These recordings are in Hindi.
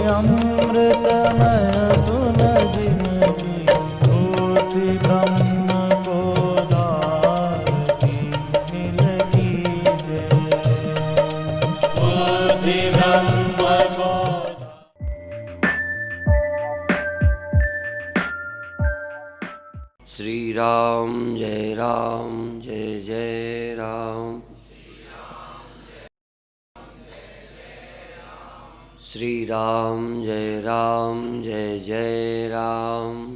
अमृतमय सुन जिनकी मूर्ति ब्रह्म को धारती नील की जय। मूर्ति ब्रह्म को श्री राम जय जय राम। श्री राम जय जय राम।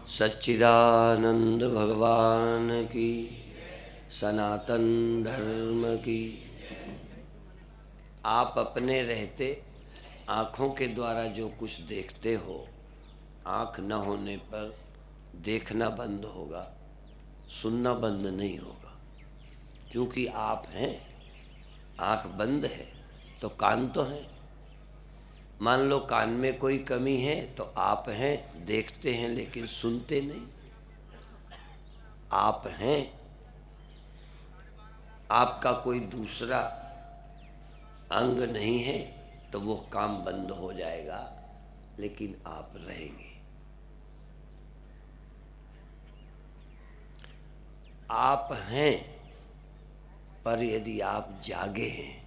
सच्चिदानंद भगवान की, सनातन धर्म की। आप अपने रहते आँखों के द्वारा जो कुछ देखते हो, आँख न होने पर देखना बंद होगा, सुनना बंद नहीं होगा। क्योंकि आप हैं, आँख बंद है तो कान तो हैं। मान लो कान में कोई कमी है तो आप हैं, देखते हैं लेकिन सुनते नहीं। आप हैं, आपका कोई दूसरा अंग नहीं है तो वो काम बंद हो जाएगा, लेकिन आप रहेंगे। आप हैं, पर यदि आप जागे हैं,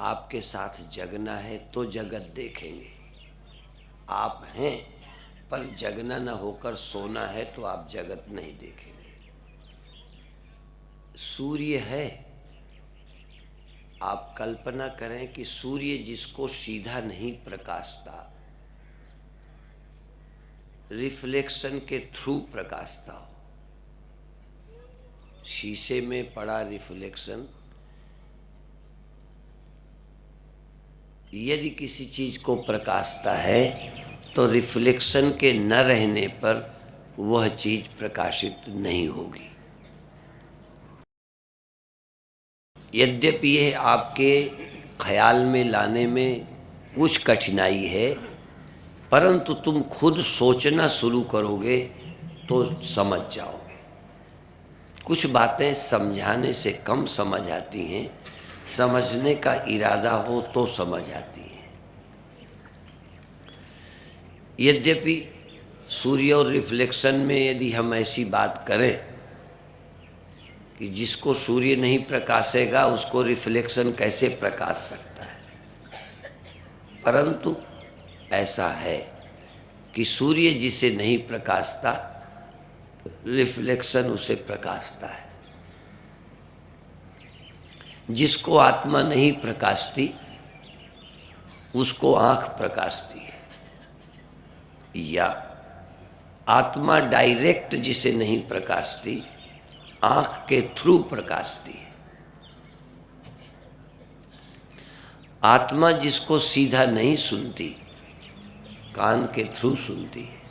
आपके साथ जगना है तो जगत देखेंगे। आप हैं, पर जगना न होकर सोना है तो आप जगत नहीं देखेंगे। सूर्य है, आप कल्पना करें कि सूर्य जिसको सीधा नहीं प्रकाशता, रिफ्लेक्शन के थ्रू प्रकाशता हो। शीशे में पड़ा रिफ्लेक्शन यदि किसी चीज को प्रकाशता है तो रिफ्लेक्शन के न रहने पर वह चीज प्रकाशित नहीं होगी। यद्यपि यह आपके ख्याल में लाने में कुछ कठिनाई है, परंतु तुम खुद सोचना शुरू करोगे तो समझ जाओगे। कुछ बातें समझाने से कम समझ आती हैं, समझने का इरादा हो तो समझ आती है। यद्यपि सूर्य और रिफ्लेक्शन में यदि हम ऐसी बात करें कि जिसको सूर्य नहीं प्रकाशेगा उसको रिफ्लेक्शन कैसे प्रकाश सकता है, परंतु ऐसा है कि सूर्य जिसे नहीं प्रकाशता, रिफ्लेक्शन उसे प्रकाशता है। जिसको आत्मा नहीं प्रकाशती उसको आँख प्रकाशती है, या आत्मा डायरेक्ट जिसे नहीं प्रकाशती, आँख के थ्रू प्रकाशती है। आत्मा जिसको सीधा नहीं सुनती, कान के थ्रू सुनती है।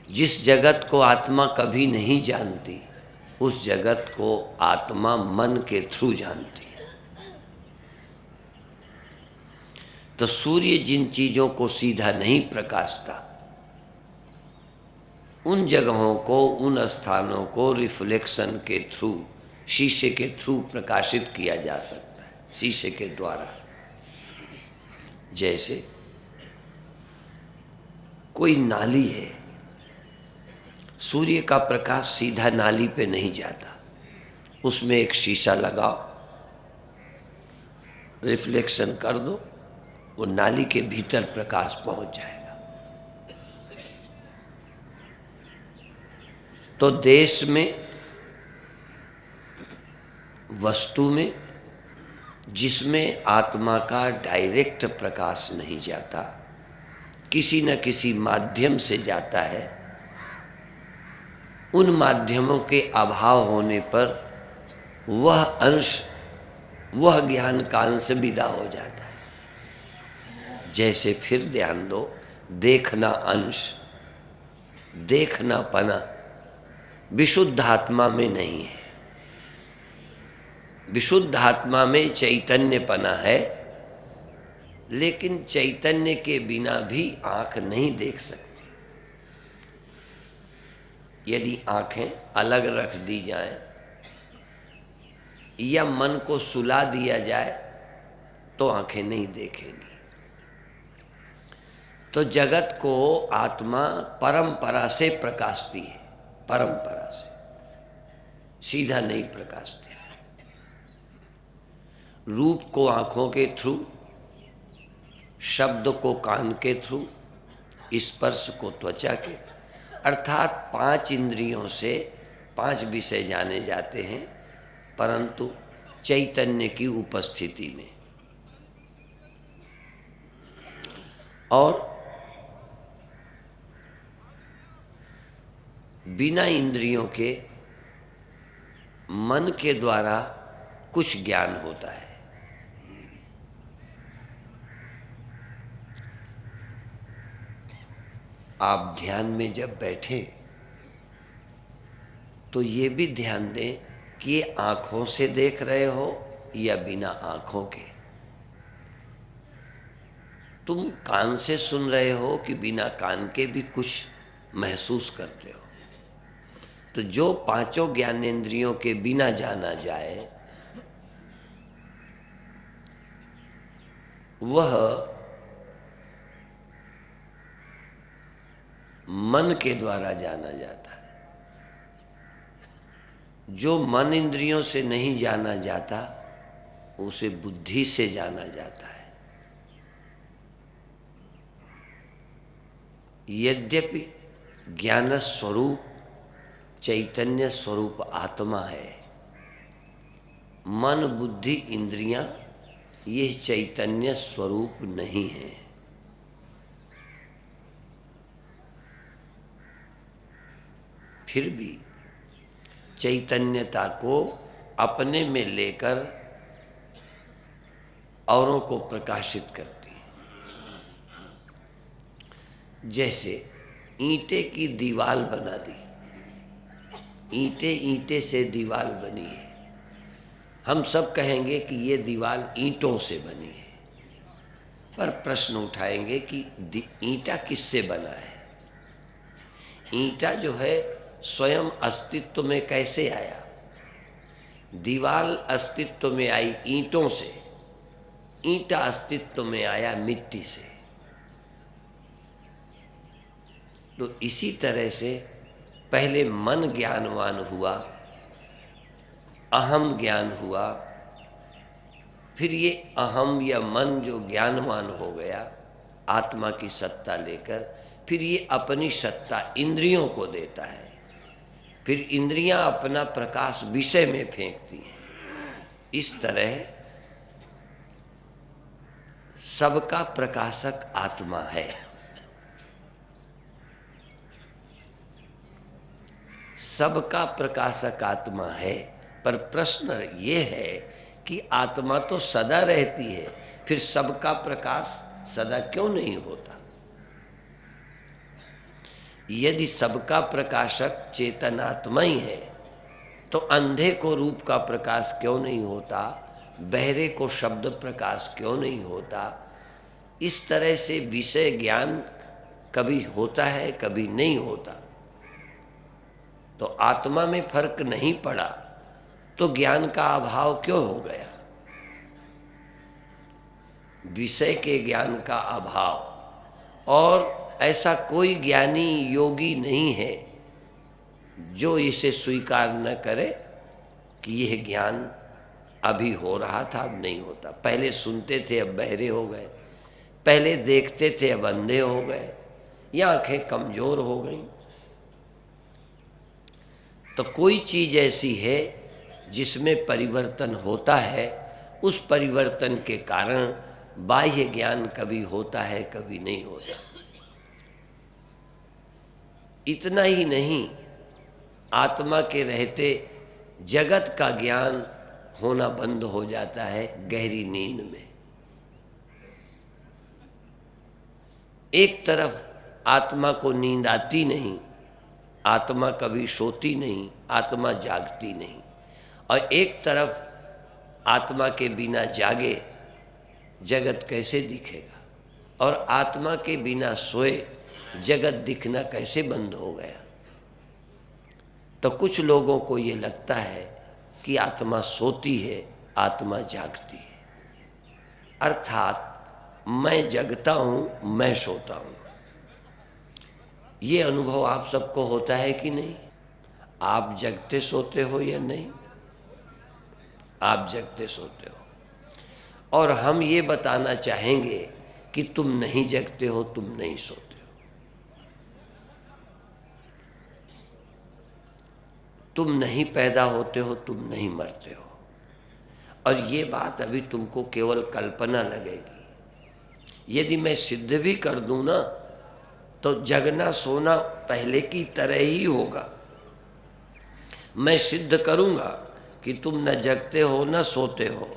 जिस जगत को आत्मा कभी नहीं जानती, उस जगत को आत्मा मन के थ्रू जानती है। तो सूर्य जिन चीजों को सीधा नहीं प्रकाशता, उन जगहों को, उन स्थानों को रिफ्लेक्शन के थ्रू, शीशे के थ्रू प्रकाशित किया जा सकता है, शीशे के द्वारा। जैसे कोई नाली है, सूर्य का प्रकाश सीधा नाली पे नहीं जाता, उसमें एक शीशा लगाओ, रिफ्लेक्शन कर दो, वो नाली के भीतर प्रकाश पहुंच जाएगा। तो देश में, वस्तु में जिसमें आत्मा का डायरेक्ट प्रकाश नहीं जाता, किसी न किसी माध्यम से जाता है, उन माध्यमों के अभाव होने पर वह अंश, वह ज्ञान का अंश विदा हो जाता है। जैसे फिर ध्यान दो, देखना अंश, देखना पना विशुद्ध आत्मा में नहीं है। विशुद्ध आत्मा में चैतन्यपना है, लेकिन चैतन्य के बिना भी आंख नहीं देख सकती। यदि आंखें अलग रख दी जाएं या मन को सुला दिया जाए तो आंखें नहीं देखेंगी। तो जगत को आत्मा परंपरा से प्रकाशती है, परंपरा से, सीधा नहीं प्रकाशती। रूप को आंखों के थ्रू, शब्द को कान के थ्रू, स्पर्श को त्वचा के, अर्थात 5 इंद्रियों से 5 विषय जाने जाते हैं, परंतु चैतन्य की उपस्थिति में। और बिना इंद्रियों के मन के द्वारा कुछ ज्ञान होता है। आप ध्यान में जब बैठे तो ये भी ध्यान दें कि ये आंखों से देख रहे हो या बिना आंखों के। तुम कान से सुन रहे हो कि बिना कान के भी कुछ महसूस करते हो। तो जो 5 ज्ञानेंद्रियों के बिना जाना जाए वह मन के द्वारा जाना जाता है। जो मन इंद्रियों से नहीं जाना जाता उसे बुद्धि से जाना जाता है। यद्यपि ज्ञान स्वरूप चैतन्य स्वरूप आत्मा है, मन बुद्धि इंद्रियां ये चैतन्य स्वरूप नहीं है। फिर भी चैतन्यता को अपने में लेकर औरों को प्रकाशित करती है। जैसे ईंटे की दीवार बना दी, ईंटे ईंटे से दीवार बनी है। हम सब कहेंगे कि ये दीवार ईंटों से बनी है, पर प्रश्न उठाएंगे कि ईंटा किससे बना है? ईंटा जो है स्वयं अस्तित्व में कैसे आया? दीवार अस्तित्व में आई ईंटों से, ईंटा अस्तित्व में आया मिट्टी से। तो इसी तरह से पहले मन ज्ञानवान हुआ, अहम ज्ञान हुआ, फिर ये अहम या मन जो ज्ञानवान हो गया आत्मा की सत्ता लेकर, फिर ये अपनी सत्ता इंद्रियों को देता है। फिर इंद्रियां अपना प्रकाश विषय में फेंकती हैं। इस तरह सबका प्रकाशक आत्मा है। सबका प्रकाशक आत्मा है, पर प्रश्न ये है कि आत्मा तो सदा रहती है, फिर सबका प्रकाश सदा क्यों नहीं होता? यदि सबका प्रकाशक चेतनात्मा ही है तो अंधे को रूप का प्रकाश क्यों नहीं होता? बहरे को शब्द प्रकाश क्यों नहीं होता? इस तरह से विषय ज्ञान कभी होता है, कभी नहीं होता। तो आत्मा में फर्क नहीं पड़ा तो ज्ञान का अभाव क्यों हो गया? विषय के ज्ञान का अभाव। और ऐसा कोई ज्ञानी योगी नहीं है जो इसे स्वीकार न करे कि यह ज्ञान अभी हो रहा था, अब नहीं होता। पहले सुनते थे अब बहरे हो गए, पहले देखते थे अब अंधे हो गए, या आंखें कमजोर हो गई। तो कोई चीज ऐसी है जिसमें परिवर्तन होता है, उस परिवर्तन के कारण बाह्य ज्ञान कभी होता है, कभी नहीं होता। इतना ही नहीं, आत्मा के रहते जगत का ज्ञान होना बंद हो जाता है गहरी नींद में। एक तरफ आत्मा को नींद आती नहीं, आत्मा कभी सोती नहीं, आत्मा जागती नहीं, और एक तरफ आत्मा के बिना जागे जगत कैसे दिखेगा? और आत्मा के बिना सोए जगत दिखना कैसे बंद हो गया? तो कुछ लोगों को ये लगता है कि आत्मा सोती है, आत्मा जागती है। अर्थात मैं जगता हूँ, मैं सोता हूँ। ये अनुभव आप सबको होता है कि नहीं? आप जगते सोते हो या नहीं? आप जगते सोते हो। और हम ये बताना चाहेंगे कि तुम नहीं जगते हो, तुम नहीं सोते हो। तुम नहीं पैदा होते हो, तुम नहीं मरते हो। और ये बात अभी तुमको केवल कल्पना लगेगी। यदि मैं सिद्ध भी कर दूं ना, तो जगना सोना पहले की तरह ही होगा। मैं सिद्ध करूंगा कि तुम न जगते हो न सोते हो,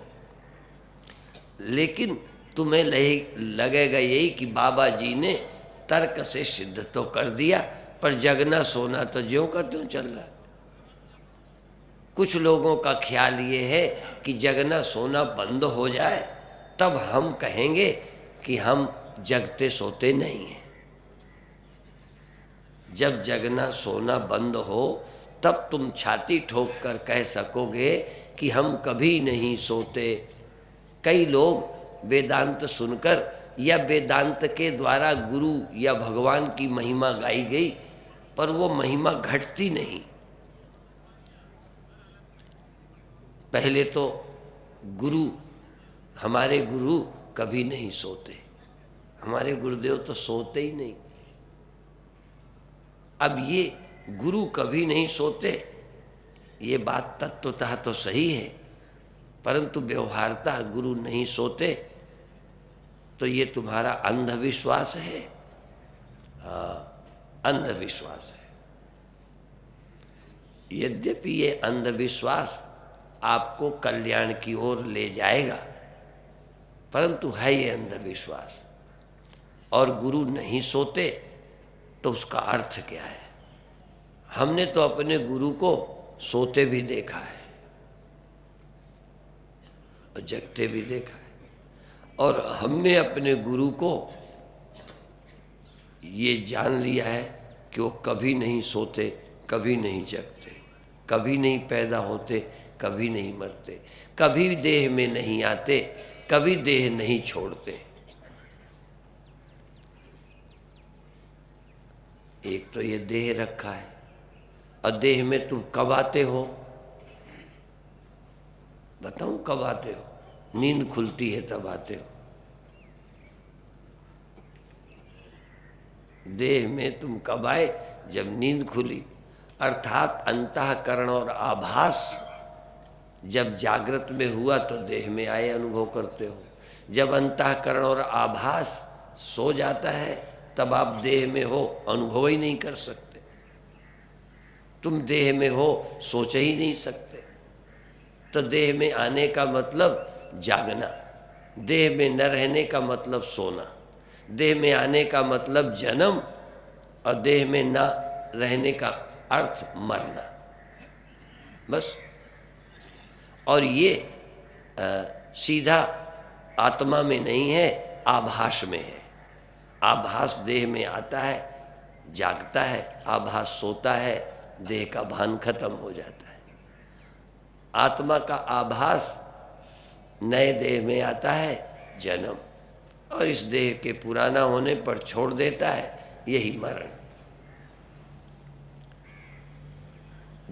लेकिन तुम्हें लगेगा यही कि बाबा जी ने तर्क से सिद्ध तो कर दिया, पर जगना सोना तो ज्यों का त्यों चल रहा है। कुछ लोगों का ख्याल ये है कि जगना सोना बंद हो जाए तब हम कहेंगे कि हम जगते सोते नहीं हैं। जब जगना सोना बंद हो तब तुम छाती ठोक कर कह सकोगे कि हम कभी नहीं सोते। कई लोग वेदांत सुनकर या वेदांत के द्वारा गुरु या भगवान की महिमा गाई गई, पर वो महिमा घटती नहीं। पहले तो गुरु, हमारे गुरु कभी नहीं सोते, हमारे गुरुदेव तो सोते ही नहीं। अब ये गुरु कभी नहीं सोते, ये बात तत्वतः तो सही है, परंतु व्यवहारतः गुरु नहीं सोते तो ये तुम्हारा अंधविश्वास है। हाँ, अंधविश्वास है। यद्यपि ये अंधविश्वास आपको कल्याण की ओर ले जाएगा, परंतु है ये अंधविश्वास। और गुरु नहीं सोते तो उसका अर्थ क्या है? हमने तो अपने गुरु को सोते भी देखा है और जगते भी देखा है, और हमने अपने गुरु को ये जान लिया है कि वो कभी नहीं सोते, कभी नहीं जगते, कभी नहीं पैदा होते, कभी नहीं मरते, कभी देह में नहीं आते, कभी देह नहीं छोड़ते। एक तो ये देह रखा है, और देह में तुम कब आते हो? बताऊं कब आते हो? नींद खुलती है तब आते हो। देह में तुम कब आए? जब नींद खुली। अर्थात अंतःकरण और आभास जब जागृत में हुआ तो देह में आए अनुभव करते हो। जब अंतःकरण और आभास सो जाता है तब आप देह में हो, अनुभव ही नहीं कर सकते। तुम देह में हो, सोच ही नहीं सकते। तो देह में आने का मतलब जागना, देह में न रहने का मतलब सोना, देह में आने का मतलब जन्म, और देह में न रहने का अर्थ मरना, बस। और ये सीधा आत्मा में नहीं है, आभास में है। आभास देह में आता है, जागता है, आभास सोता है, देह का भान खत्म हो जाता है। आत्मा का आभास नए देह में आता है, जन्म, और इस देह के पुराना होने पर छोड़ देता है, यही मरण।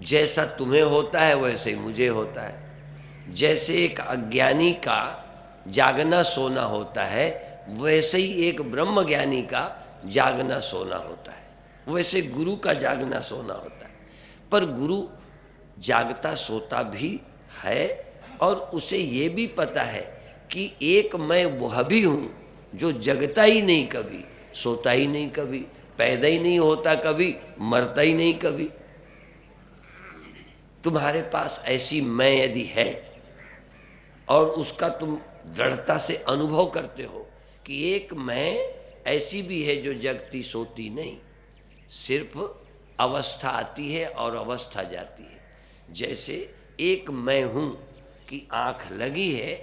जैसा तुम्हें होता है वैसे ही मुझे होता है। जैसे एक अज्ञानी का जागना सोना होता है, वैसे ही एक ब्रह्म ज्ञानी का जागना सोना होता है, वैसे गुरु का जागना सोना होता है। पर गुरु जागता सोता भी है, और उसे ये भी पता है कि एक मैं वह भी हूँ जो जगता ही नहीं कभी, सोता ही नहीं कभी, पैदा ही नहीं होता कभी, मरता ही नहीं कभी। तुम्हारे पास ऐसी मैं यदि है और उसका तुम दृढ़ता से अनुभव करते हो कि एक मैं ऐसी भी है जो जगती सोती नहीं, सिर्फ अवस्था आती है और अवस्था जाती है। जैसे एक मैं हूँ कि आँख लगी है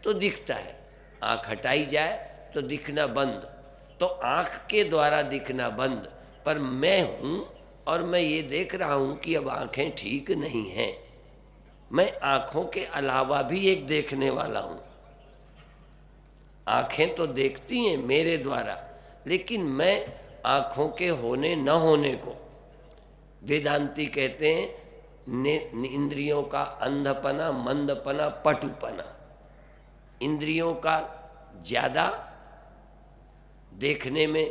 तो दिखता है, आँख हटाई जाए तो दिखना बंद, तो आँख के द्वारा दिखना बंद, पर मैं हूँ और मैं ये देख रहा हूँ कि अब आँखें ठीक नहीं हैं। मैं आंखों के अलावा भी एक देखने वाला हूं। आंखें तो देखती हैं मेरे द्वारा, लेकिन मैं आंखों के होने न होने को वेदांती कहते हैं इंद्रियों का अंधपना, मंदपना, पटुपना। इंद्रियों का ज़्यादा देखने में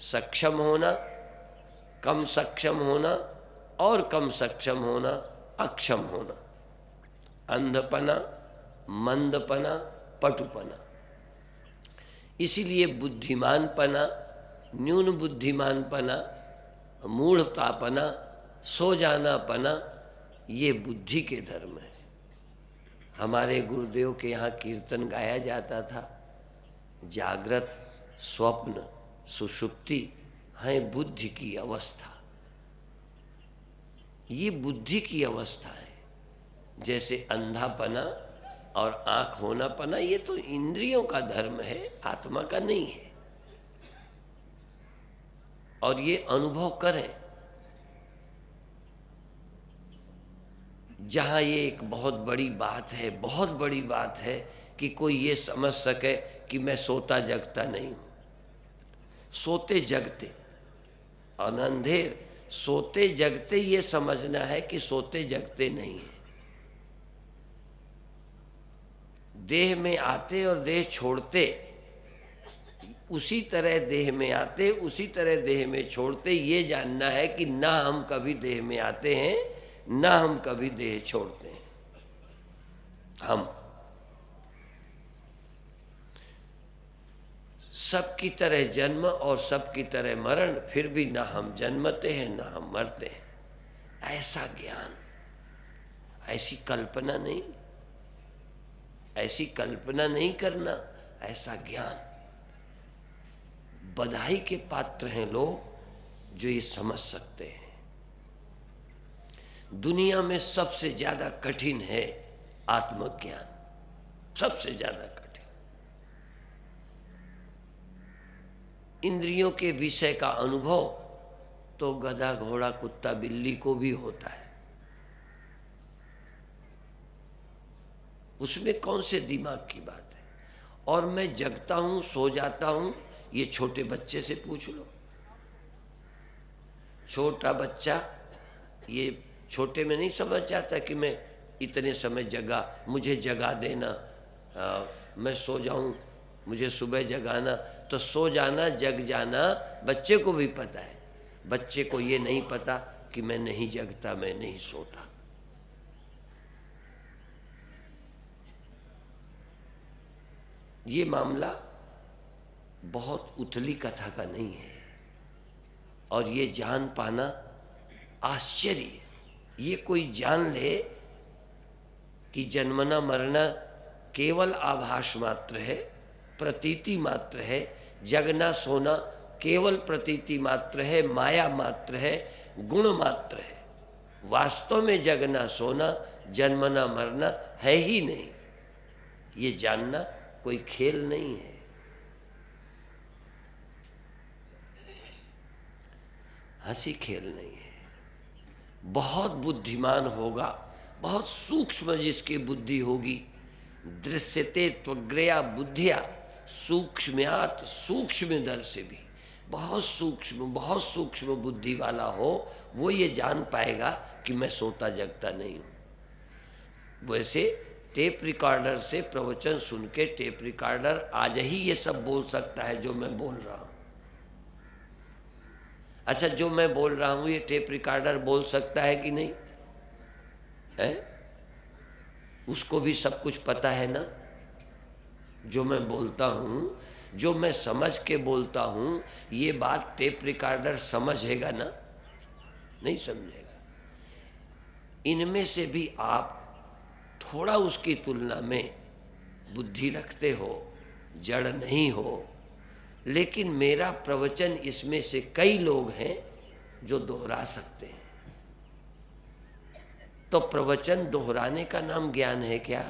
सक्षम होना, कम सक्षम होना, और कम सक्षम होना, अक्षम होना। अंधपना, मंदपना, पटुपना। इसीलिए बुद्धिमानपना, न्यून बुद्धिमानपना, मूढ़तापना, सो जानापना, ये बुद्धि के धर्म है। हमारे गुरुदेव के यहाँ कीर्तन गाया जाता था, जागृत, स्वप्न, सुषुप्ति है बुद्धि की अवस्था। ये बुद्धि की अवस्था है। जैसे अंधापना और आँख होनापना, ये तो इंद्रियों का धर्म है, आत्मा का नहीं है। और ये अनुभव करें। जहाँ ये एक बहुत बड़ी बात है, बहुत बड़ी बात है कि कोई ये समझ सके कि मैं सोता जगता नहीं हूँ। सोते जगते और अंधेर, सोते जगते ये समझना है कि सोते जगते नहीं है। देह में आते और देह छोड़ते, उसी तरह देह में आते, उसी तरह देह में छोड़ते, ये जानना है कि ना हम कभी देह में आते हैं, ना हम कभी देह छोड़ते हैं। हम सबकी तरह जन्म और सबकी तरह मरण, फिर भी ना हम जन्मते हैं ना हम मरते हैं। ऐसा ज्ञान, ऐसी कल्पना नहीं, ऐसी कल्पना नहीं करना, ऐसा ज्ञान। बधाई के पात्र हैं लोग जो ये समझ सकते हैं। दुनिया में सबसे ज्यादा कठिन है आत्मज्ञान, सबसे ज्यादा कठिन। इंद्रियों के विषय का अनुभव तो गधा, घोड़ा, कुत्ता, बिल्ली को भी होता है। उसमें कौन से दिमाग की बात है। और मैं जगता हूं, सो जाता हूं, ये छोटे बच्चे से पूछ लो। छोटा बच्चा ये छोटे में नहीं समझ जाता कि मैं इतने समय जगा, मुझे जगा देना, मैं सो जाऊं, मुझे सुबह जगाना। तो सो जाना, जग जाना बच्चे को भी पता है। बच्चे को ये नहीं पता कि मैं नहीं जगता, मैं नहीं सोता। ये मामला बहुत उथली कथा का नहीं है। और ये जान पाना आश्चर्य। ये कोई जान ले कि जन्मना मरना केवल आभास मात्र है, प्रतीति मात्र है। जगना सोना केवल प्रतीति मात्र है, माया मात्र है, गुण मात्र है। वास्तव में जगना सोना, जन्मना मरना है ही नहीं। ये जानना कोई खेल नहीं है। हंसी खेल नहीं है। बहुत बुद्धिमान होगा, बहुत सूक्ष्म जिसकी बुद्धि होगी, दृश्यते त्वग्रया बुद्धिया सूक्ष्म्यात सूक्ष्म दर से भी बहुत सूक्ष्म बुद्धि वाला हो, वो ये जान पाएगा कि मैं सोता जगता नहीं हूँ। वैसे टेप रिकॉर्डर से प्रवचन सुन के टेप रिकॉर्डर आज ही ये सब बोल सकता है जो मैं बोल रहा हूँ। अच्छा, जो मैं बोल रहा हूँ ये टेप रिकॉर्डर बोल सकता है कि नहीं है? उसको भी सब कुछ पता है ना। जो मैं बोलता हूँ, जो मैं समझ के बोलता हूँ, ये बात टेप रिकॉर्डर समझेगा ना? नहीं समझेगा। इनमें से भी आप थोड़ा उसकी तुलना में बुद्धि रखते हो, जड़ नहीं हो। लेकिन मेरा प्रवचन इसमें से कई लोग हैं जो दोहरा सकते हैं। तो प्रवचन दोहराने का नाम ज्ञान है क्या?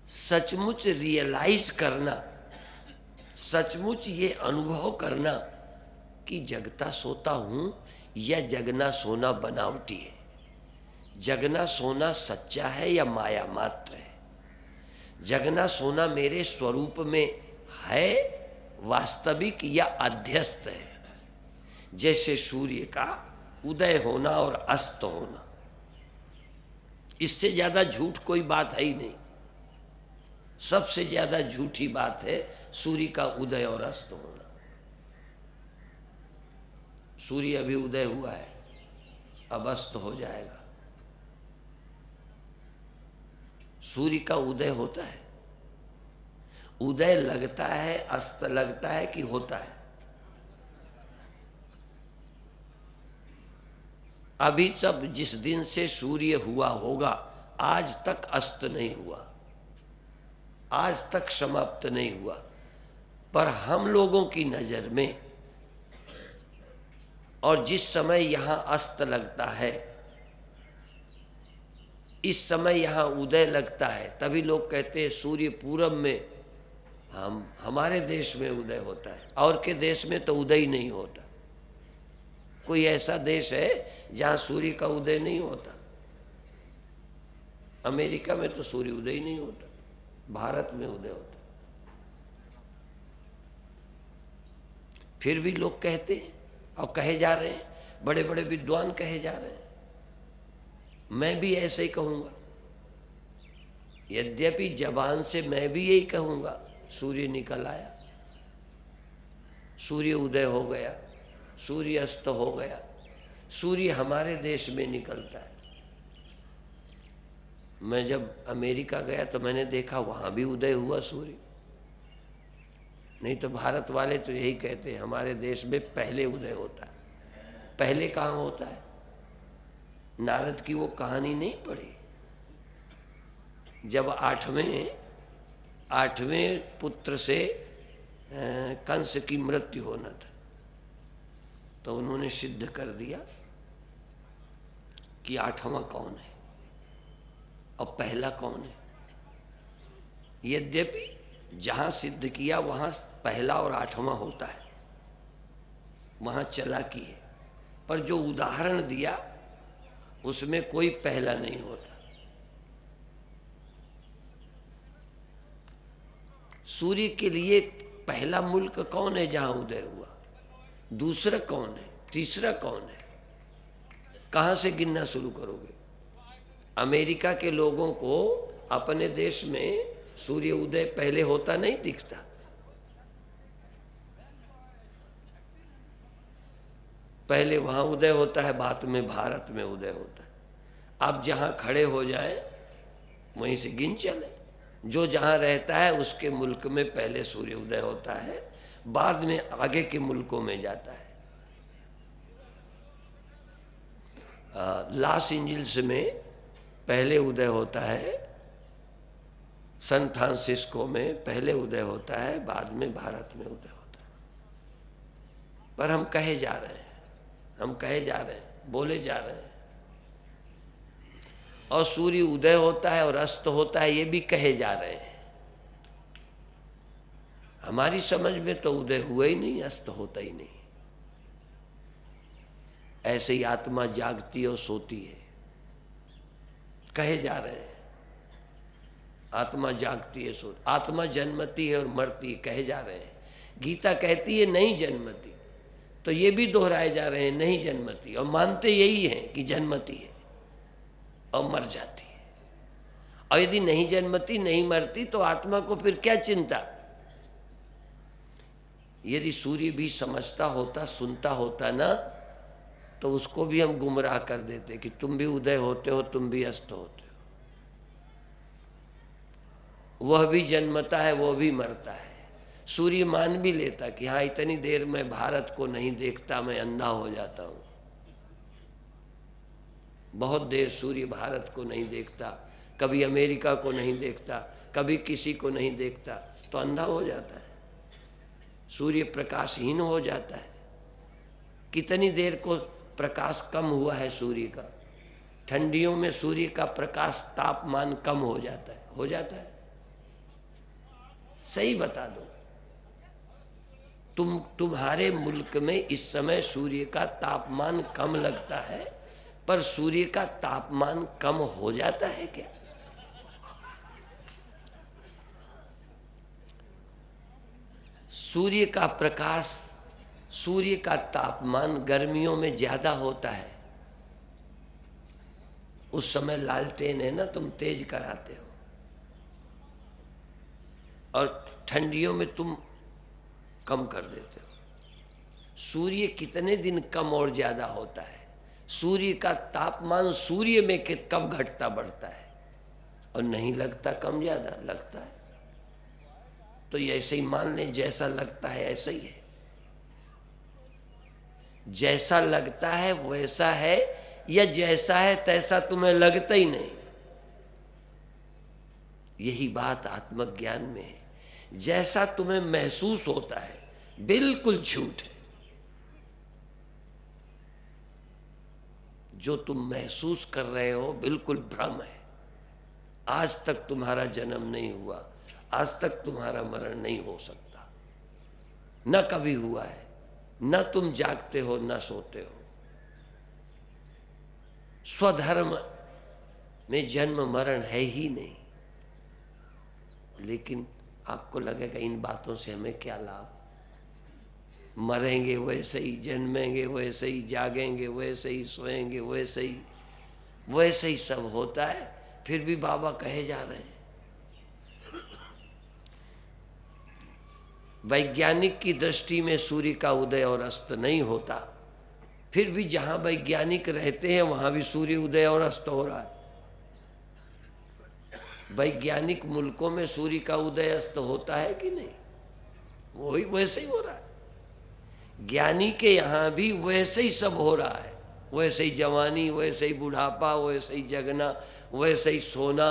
सचमुच रियलाइज करना, सचमुच ये अनुभव करना कि जगता सोता हूं, यह जगना सोना बनावटी है। जगना सोना सच्चा है या माया मात्र है? जगना सोना मेरे स्वरूप में है वास्तविक या अध्यस्त है? जैसे सूर्य का उदय होना और अस्त होना, इससे ज्यादा झूठ कोई बात है ही नहीं। सबसे ज्यादा झूठी बात है सूर्य का उदय और अस्त होना। सूर्य अभी उदय हुआ है, अब अस्त हो जाएगा। सूर्य का उदय होता है, उदय लगता है, अस्त लगता है कि होता है? अभी तक जिस दिन से सूर्य हुआ होगा आज तक अस्त नहीं हुआ, आज तक समाप्त नहीं हुआ। पर हम लोगों की नजर में और जिस समय यहां अस्त लगता है, इस समय यहां उदय लगता है, तभी लोग कहते हैं सूर्य पूरब में, हमारे देश में उदय होता है, और के देश में तो उदय ही नहीं होता। कोई ऐसा देश है जहां सूर्य का उदय नहीं होता? अमेरिका में तो सूर्य उदय ही नहीं होता, भारत में उदय होता। फिर भी लोग कहते हैं और कहे जा रहे हैं, बड़े बड़े विद्वान कहे जा रहे हैं, मैं भी ऐसे ही कहूंगा। यद्यपि जबान से मैं भी यही कहूंगा, सूर्य निकल आया, सूर्य उदय हो गया, सूर्य अस्त हो गया। सूर्य हमारे देश में निकलता है। मैं जब अमेरिका गया तो मैंने देखा वहां भी उदय हुआ सूर्य। नहीं तो भारत वाले तो यही कहते हैं हमारे देश में पहले उदय होता है। पहले कहाँ होता है? नारद की वो कहानी नहीं पढ़ी? जब आठवें पुत्र से कंस की मृत्यु होना था, तो उन्होंने सिद्ध कर दिया कि आठवां कौन है और पहला कौन है। यद्यपि जहां सिद्ध किया वहां पहला और आठवां होता है, वहां चालाकी है, पर जो उदाहरण दिया उसमें कोई पहला नहीं होता। सूर्य के लिए पहला मुल्क कौन है जहां उदय हुआ? दूसरा कौन है? तीसरा कौन है? कहां से गिनना शुरू करोगे? अमेरिका के लोगों को अपने देश में सूर्य उदय पहले होता नहीं दिखता। पहले वहां उदय होता है, बाद में भारत में उदय होता है। आप जहां खड़े हो जाए वहीं से गिन चले। जो जहां रहता है उसके मुल्क में पहले सूर्य उदय होता है, बाद में आगे के मुल्कों में जाता है। लॉस एंजल्स में पहले उदय होता है, सैन फ्रांसिस्को में पहले उदय होता है, बाद में भारत में उदय होता है। पर हम कहे जा रहे हैं, बोले जा रहे हैं, और सूर्य उदय होता है और अस्त होता है ये भी कहे जा रहे हैं। हमारी समझ में तो उदय हुआ ही नहीं, अस्त होता ही नहीं। ऐसे ही आत्मा जागती और सोती है, कहे जा रहे हैं। आत्मा जागती है, सोती, आत्मा जन्मती है और मरती है, कहे जा रहे हैं। गीता कहती है नहीं जन्मती, तो ये भी दोहराए जा रहे हैं नहीं जन्मती, और मानते यही हैं कि जन्मती है और मर जाती है। और यदि नहीं जन्मती नहीं मरती तो आत्मा को फिर क्या चिंता? यदि सूर्य भी समझता होता, सुनता होता ना, तो उसको भी हम गुमराह कर देते कि तुम भी उदय होते हो, तुम भी अस्त होते हो। वह भी जन्मता है, वह भी मरता है। सूर्य मान भी लेता कि हाँ इतनी देर मैं भारत को नहीं देखता, मैं अंधा हो जाता हूं। बहुत देर सूर्य भारत को नहीं देखता, कभी अमेरिका को नहीं देखता, कभी किसी को नहीं देखता, तो अंधा हो जाता है, सूर्य प्रकाशहीन हो जाता है। कितनी देर को प्रकाश कम हुआ है सूर्य का? ठंडियों में सूर्य का प्रकाश तापमान कम हो जाता है, सही बता दो। तुम्हारे मुल्क में इस समय सूर्य का तापमान कम लगता है, पर सूर्य का तापमान कम हो जाता है क्या? सूर्य का प्रकाश, सूर्य का तापमान गर्मियों में ज्यादा होता है। उस समय लालटेन है ना, तुम तेज कराते हो, और ठंडियों में तुम कम कर देते हो। सूर्य कितने दिन कम और ज्यादा होता है? सूर्य का तापमान सूर्य में कब घटता बढ़ता है? और नहीं लगता कम ज्यादा, लगता है। तो ये ऐसे ही मान लें, जैसा लगता है ऐसा ही है। जैसा लगता है वैसा है, या जैसा है तैसा तुम्हें लगता ही नहीं। यही बात आत्मज्ञान में है। जैसा तुम्हें महसूस होता है बिल्कुल झूठ है। जो तुम महसूस कर रहे हो बिल्कुल भ्रम है। आज तक तुम्हारा जन्म नहीं हुआ, आज तक तुम्हारा मरण नहीं हो सकता, न कभी हुआ है। न तुम जागते हो न सोते हो। स्वधर्म में जन्म मरण है ही नहीं। लेकिन आपको लगेगा इन बातों से हमें क्या लाभ? मरेंगे वैसे ही, जन्मेंगे वैसे ही, जागेंगे वैसे ही, सोएंगे वैसे ही सब होता है, फिर भी बाबा कहे जा रहे हैं। वैज्ञानिक की दृष्टि में सूर्य का उदय और अस्त नहीं होता, फिर भी जहां वैज्ञानिक रहते हैं वहां भी सूर्य उदय और अस्त हो रहा है। वैज्ञानिक मुल्कों में सूर्य का उदय अस्त होता है कि नहीं? वही वैसे ही हो रहा है। ज्ञानी के यहां भी वैसे ही सब हो रहा है। वैसे ही जवानी, वैसे ही बुढ़ापा, वैसे ही जगना, वैसे ही सोना,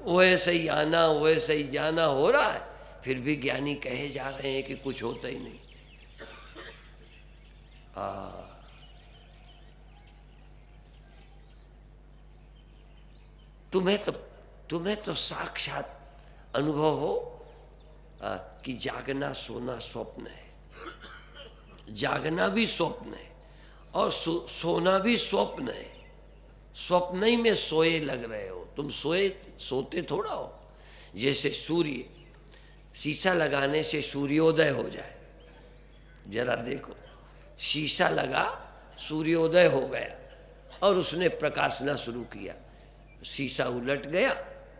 वैसे ही आना, वैसे ही जाना हो रहा है। फिर भी ज्ञानी कहे जा रहे हैं कि कुछ होता ही नहीं। तुम्हें तो साक्षात अनुभव हो कि जागना सोना स्वप्न है, जागना भी स्वप्न है और सोना भी स्वप्न है। स्वप्न ही में सोए लग रहे हो तुम, सोते थोड़ा हो। जैसे सूर्य, शीशा लगाने से सूर्योदय हो जाए, जरा देखो, शीशा लगा, सूर्योदय हो गया और उसने प्रकाशना शुरू किया। शीशा उलट गया,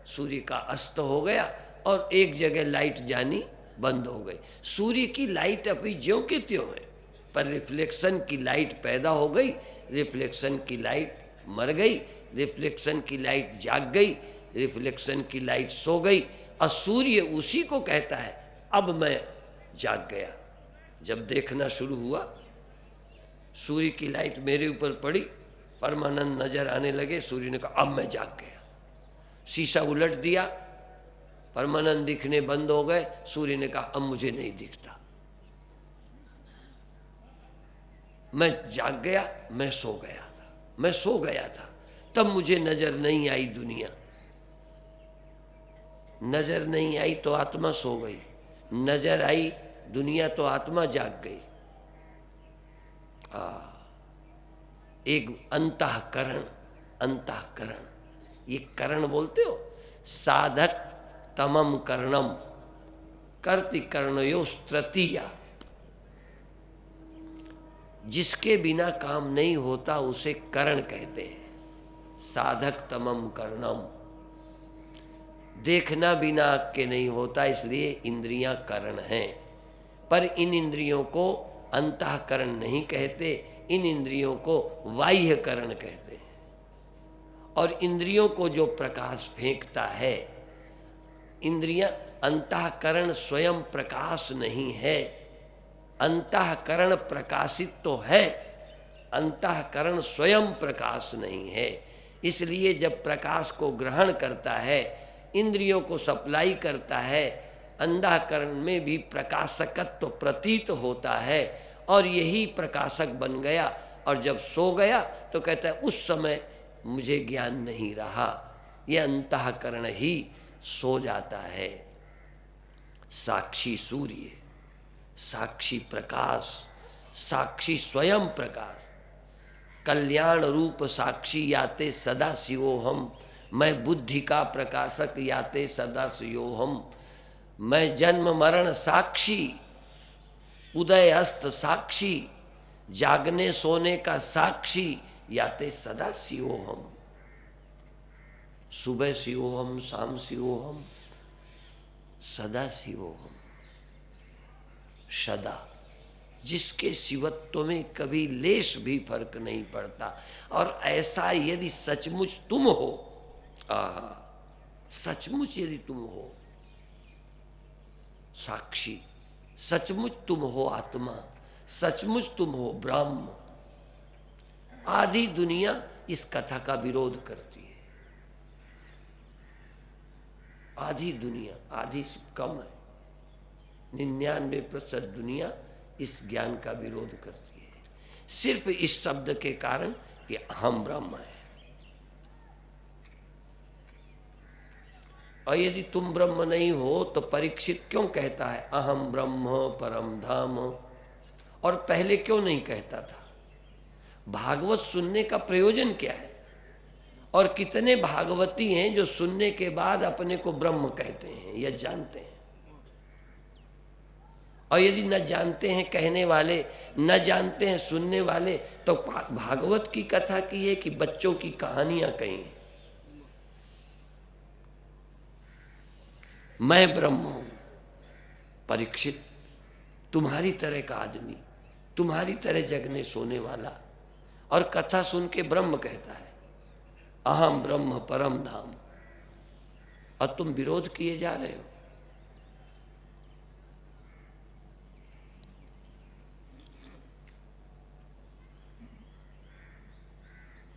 सूर्य का अस्त हो गया और एक जगह लाइट जानी बंद हो गई। सूर्य की लाइट अभी ज्यों की त्यों है, पर रिफ्लेक्शन की लाइट पैदा हो गई, रिफ्लेक्शन की लाइट मर गई, रिफ्लेक्शन की लाइट जाग गई, रिफ्लेक्शन की लाइट सो गई, और सूर्य उसी को कहता है अब मैं जाग गया। जब देखना शुरू हुआ, सूर्य की लाइट मेरे ऊपर पड़ी, परमानंद नजर आने लगे, सूर्य ने कहा अब मैं जाग गया। शीशा उलट दिया, परमानंद दिखने बंद हो गए, सूर्य ने कहा अब मुझे नहीं दिखता, मैं जाग गया, मैं सो गया था, मैं सो गया था, तब मुझे नजर नहीं आई दुनिया। नजर नहीं आई तो आत्मा सो गई, नजर आई दुनिया तो आत्मा जाग गई। एक अंतःकरण, अंतःकरण, ये करण बोलते हो, साधक तमम करणम कर्ति कर्णयोस् तृतीया। जिसके बिना काम नहीं होता उसे करण कहते हैं। साधक तमम करणम, देखना बिना आँख के नहीं होता, इसलिए इंद्रियां करण हैं। पर इन इंद्रियों को अंतःकरण नहीं कहते, इन इंद्रियों को बाह्यकरण कहते हैं। और इंद्रियों को जो प्रकाश फेंकता है, इंद्रियां, अंतःकरण स्वयं प्रकाश नहीं है, अंतःकरण प्रकाशित तो है, अंतःकरण स्वयं प्रकाश नहीं है। इसलिए जब प्रकाश को ग्रहण करता है, इंद्रियों को सप्लाई करता है, अंतःकरण में भी प्रकाशकत्व प्रतीत होता है और यही प्रकाशक बन गया। और जब सो गया तो कहता है उस समय मुझे ज्ञान नहीं रहा, यह अंतःकरण ही सो जाता है। साक्षी सूर्य, साक्षी प्रकाश, साक्षी स्वयं प्रकाश, कल्याण रूप साक्षी याते सदा शिवोहम, मैं बुद्धि का प्रकाशक याते सदा शिवोहम, मैं जन्म मरण साक्षी, उदय अस्त साक्षी, जागने सोने का साक्षी याते सदा शिवोहम। सुबह शिवोहम, शाम शिवोहम, सदा शिवोहम। सदा, जिसके शिवत्व में कभी लेश भी फर्क नहीं पड़ता। और ऐसा यदि सचमुच तुम हो, सचमुच यदि तुम हो साक्षी, सचमुच तुम हो आत्मा, सचमुच तुम हो ब्रह्म, आधी दुनिया इस कथा का विरोध करती है। आधी दुनिया, आधी से कम है, 99% दुनिया इस ज्ञान का विरोध करती है, सिर्फ इस शब्द के कारण कि हम ब्रह्म हैं। और यदि तुम ब्रह्म नहीं हो तो परीक्षित क्यों कहता है अहम ब्रह्म परम धाम? और पहले क्यों नहीं कहता था? भागवत सुनने का प्रयोजन क्या है? और कितने भागवती हैं जो सुनने के बाद अपने को ब्रह्म कहते हैं या जानते हैं? और यदि न जानते हैं कहने वाले, न जानते हैं सुनने वाले, तो भागवत की कथा की है कि बच्चों की कहानियां कही हैं? मैं ब्रह्म हूं। परीक्षित, तुम्हारी तरह का आदमी, तुम्हारी तरह जगने सोने वाला, और कथा सुन के ब्रह्म कहता है अहम ब्रह्म परम धाम, और तुम विरोध किए जा रहे हो।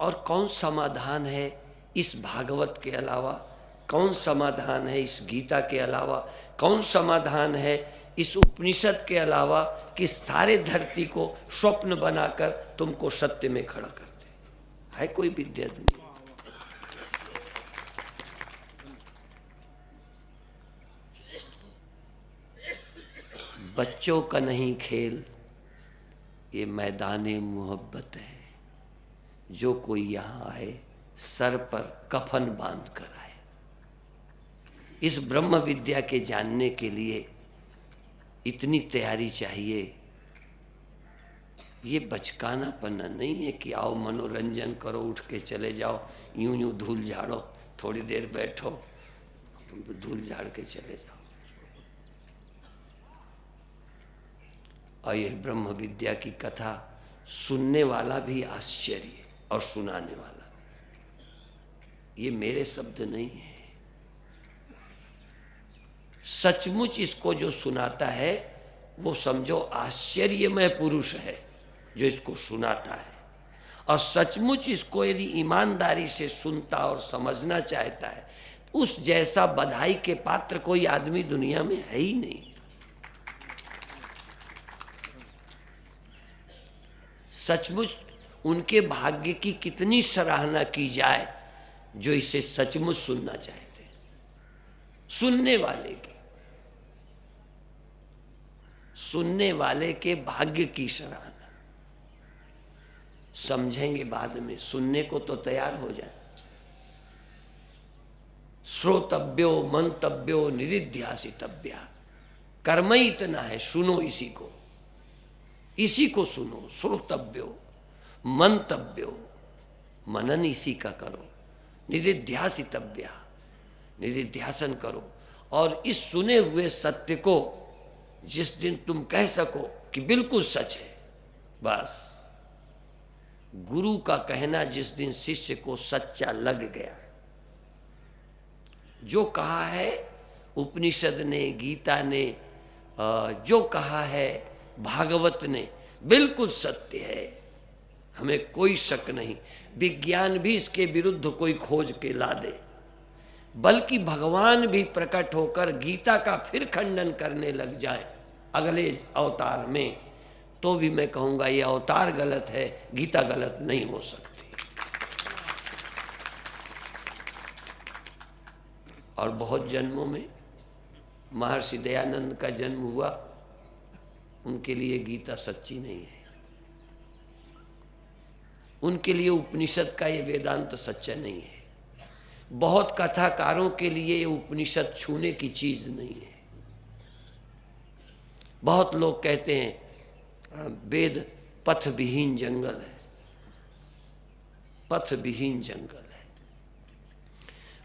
और कौन समाधान है इस भागवत के अलावा? कौन समाधान है इस गीता के अलावा? कौन समाधान है इस उपनिषद के अलावा कि सारे धरती को स्वप्न बनाकर तुमको सत्य में खड़ा करते? है कोई विद्या दुनिया? बच्चों का नहीं खेल, ये मैदाने मोहब्बत है। जो कोई यहाँ आए सर पर कफन बांध कर आए। इस ब्रह्म विद्या के जानने के लिए इतनी तैयारी चाहिए। ये बचकानापना नहीं है कि आओ मनोरंजन करो, उठ के चले जाओ, यूं यूं धूल झाड़ो, थोड़ी देर बैठो, धूल झाड़ के चले जाओ। और ये ब्रह्म विद्या की कथा सुनने वाला भी आश्चर्य और सुनाने वाला, ये मेरे शब्द नहीं है। सचमुच इसको जो सुनाता है वो समझो आश्चर्यमय पुरुष है जो इसको सुनाता है। और सचमुच इसको यदि ईमानदारी से सुनता और समझना चाहता है, उस जैसा बधाई के पात्र कोई आदमी दुनिया में है ही नहीं। सचमुच उनके भाग्य की कितनी सराहना की जाए जो इसे सचमुच सुनना चाहते हैं। सुनने वाले की, सुनने वाले के भाग्य की सराहना। समझेंगे बाद में, सुनने को तो तैयार हो जाए। श्रोतव्यो मंतव्यो निरिध्यासितव्या, कर्म ही इतना है, सुनो इसी को, इसी को सुनो। श्रोतव्यो मंतव्यो, मनन इसी का करो। निरिध्यासितव्या, निरिध्यासन करो। और इस सुने हुए सत्य को जिस दिन तुम कह सको कि बिल्कुल सच है, बस गुरु का कहना जिस दिन शिष्य को सच्चा लग गया, जो कहा है उपनिषद ने, गीता ने, जो कहा है भागवत ने, बिल्कुल सत्य है, हमें कोई शक नहीं। विज्ञान भी इसके विरुद्ध कोई खोज के ला दे, बल्कि भगवान भी प्रकट होकर गीता का फिर खंडन करने लग जाए अगले अवतार में, तो भी मैं कहूँगा ये अवतार गलत है, गीता गलत नहीं हो सकती। और बहुत जन्मों में महर्षि दयानंद का जन्म हुआ उनके लिए गीता सच्ची नहीं है, उनके लिए उपनिषद का ये वेदांत सच्चा नहीं है, बहुत कथाकारों के लिए ये उपनिषद छूने की चीज नहीं है। बहुत लोग कहते हैं वेद पथ विहीन जंगल है, पथ विहीन जंगल है।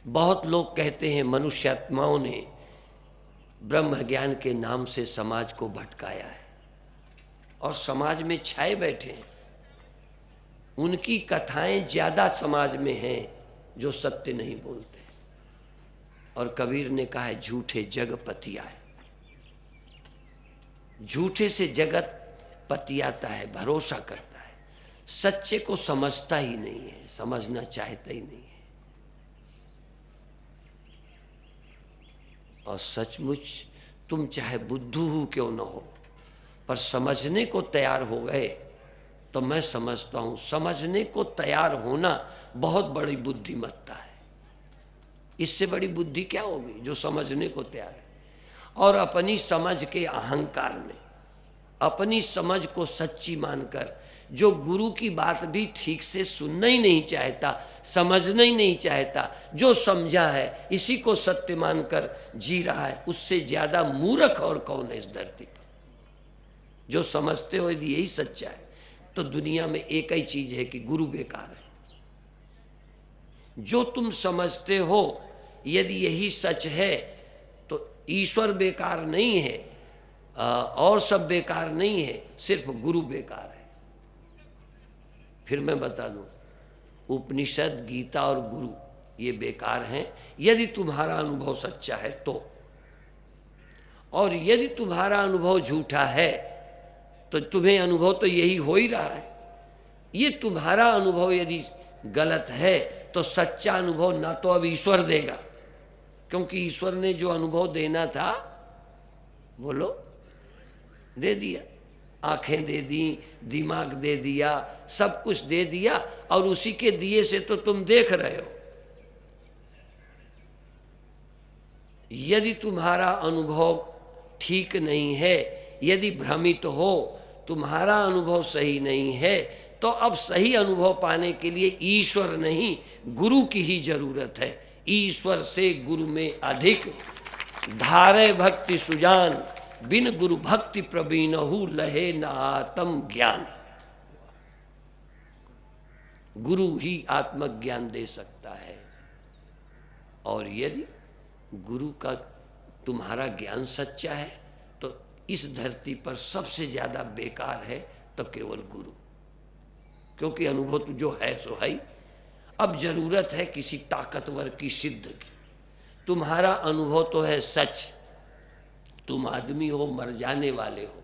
बहुत लोग कहते हैं मनुष्यात्माओं ने ब्रह्म ज्ञान के नाम से समाज को भटकाया है और समाज में छाए बैठे हैं। उनकी कथाएं ज्यादा समाज में हैं जो सत्य नहीं बोलते। और कबीर ने कहा है झूठे जग पतियाए, झूठे से जगत पतियाता है, भरोसा करता है, सच्चे को समझता ही नहीं है, समझना चाहता ही नहीं है। और सचमुच तुम चाहे बुद्धू क्यों न हो, पर समझने को तैयार हो गए तो मैं समझता हूं समझने को तैयार होना बहुत बड़ी बुद्धिमत्ता है। इससे बड़ी बुद्धि क्या होगी जो समझने को तैयार है। और अपनी समझ के अहंकार में, अपनी समझ को सच्ची मानकर जो गुरु की बात भी ठीक से सुनना ही नहीं चाहता, समझना ही नहीं चाहता, जो समझा है इसी को सत्य मानकर जी रहा है, उससे ज्यादा मूर्ख और कौन है इस धरती पर। जो समझते हो यदि यही सच्चा है तो दुनिया में एक ही चीज है कि गुरु बेकार है। जो तुम समझते हो यदि यही सच है तो ईश्वर बेकार नहीं है, और सब बेकार नहीं है, सिर्फ गुरु बेकार है। फिर मैं बता दूं, उपनिषद, गीता और गुरु ये बेकार हैं यदि तुम्हारा अनुभव सच्चा है तो। और यदि तुम्हारा अनुभव झूठा है तो तुम्हें अनुभव तो यही हो ही रहा है। ये तुम्हारा अनुभव यदि गलत है तो सच्चा अनुभव ना तो अब ईश्वर देगा, क्योंकि ईश्वर ने जो अनुभव देना था बोलो दे दिया, आंखें दे दी, दिमाग दे दिया, सब कुछ दे दिया, और उसी के दिए से तो तुम देख रहे हो। यदि तुम्हारा अनुभव ठीक नहीं है, यदि भ्रमित हो, तुम्हारा अनुभव सही नहीं है, तो अब सही अनुभव पाने के लिए ईश्वर नहीं गुरु की ही जरूरत है। ईश्वर से गुरु में अधिक धारे भक्ति सुजान, बिन गुरु भक्ति प्रवीणहु लहे न आत्म ज्ञान। गुरु ही आत्मज्ञान दे सकता है। और यदि गुरु का तुम्हारा ज्ञान सच्चा है तो इस धरती पर सबसे ज्यादा बेकार है तो केवल गुरु, क्योंकि अनुभव तो जो है सो है। अब जरूरत है किसी ताकतवर की सिद्ध की। तुम्हारा अनुभव तो है सच, तुम आदमी हो, मर जाने वाले हो,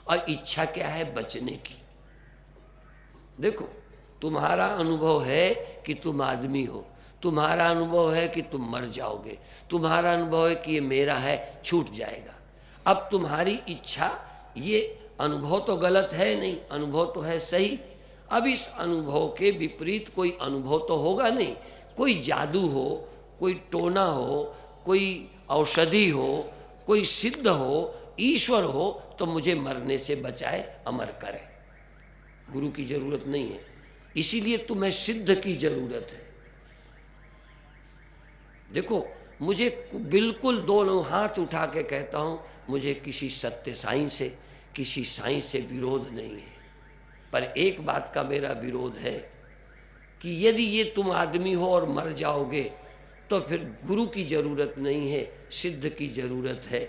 और इच्छा क्या है बचने की। देखो, तुम्हारा अनुभव है कि तुम आदमी हो, तुम्हारा अनुभव है कि तुम मर जाओगे, तुम्हारा अनुभव है कि ये मेरा है, छूट जाएगा। अब तुम्हारी इच्छा, ये अनुभव तो गलत है नहीं, अनुभव तो है सही। अब इस अनुभव के विपरीत कोई अनुभव तो होगा नहीं। कोई जादू हो, कोई टोना हो, कोई औषधि हो, कोई सिद्ध हो, ईश्वर हो तो मुझे मरने से बचाए, अमर करे। गुरु की जरूरत नहीं है, इसीलिए तुम्हें सिद्ध की जरूरत है। देखो, मुझे बिल्कुल दोनों हाथ उठा के कहता हूं, मुझे किसी सत्य साईं से, किसी साईं से विरोध नहीं है, पर एक बात का मेरा विरोध है कि यदि ये तुम आदमी हो और मर जाओगे तो फिर गुरु की जरूरत नहीं है, सिद्ध की जरूरत है।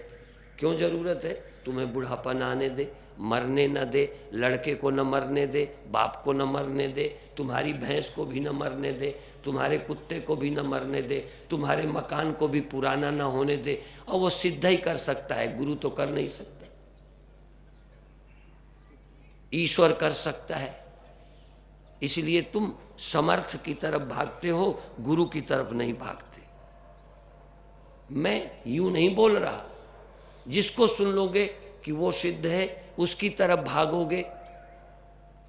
क्यों जरूरत है? तुम्हें बुढ़ापा न आने दे, मरने न दे, लड़के को न मरने दे, बाप को न मरने दे, तुम्हारी भैंस को भी न मरने दे, तुम्हारे कुत्ते को भी न मरने दे, तुम्हारे मकान को भी पुराना न होने दे। और वो सिद्ध ही कर सकता है, गुरु तो कर नहीं सकता। ईश्वर कर सकता है। इसलिए तुम समर्थ की तरफ भागते हो, गुरु की तरफ नहीं भागते। मैं यूं नहीं बोल रहा, जिसको सुन लोगे कि वो सिद्ध है उसकी तरफ भागोगे,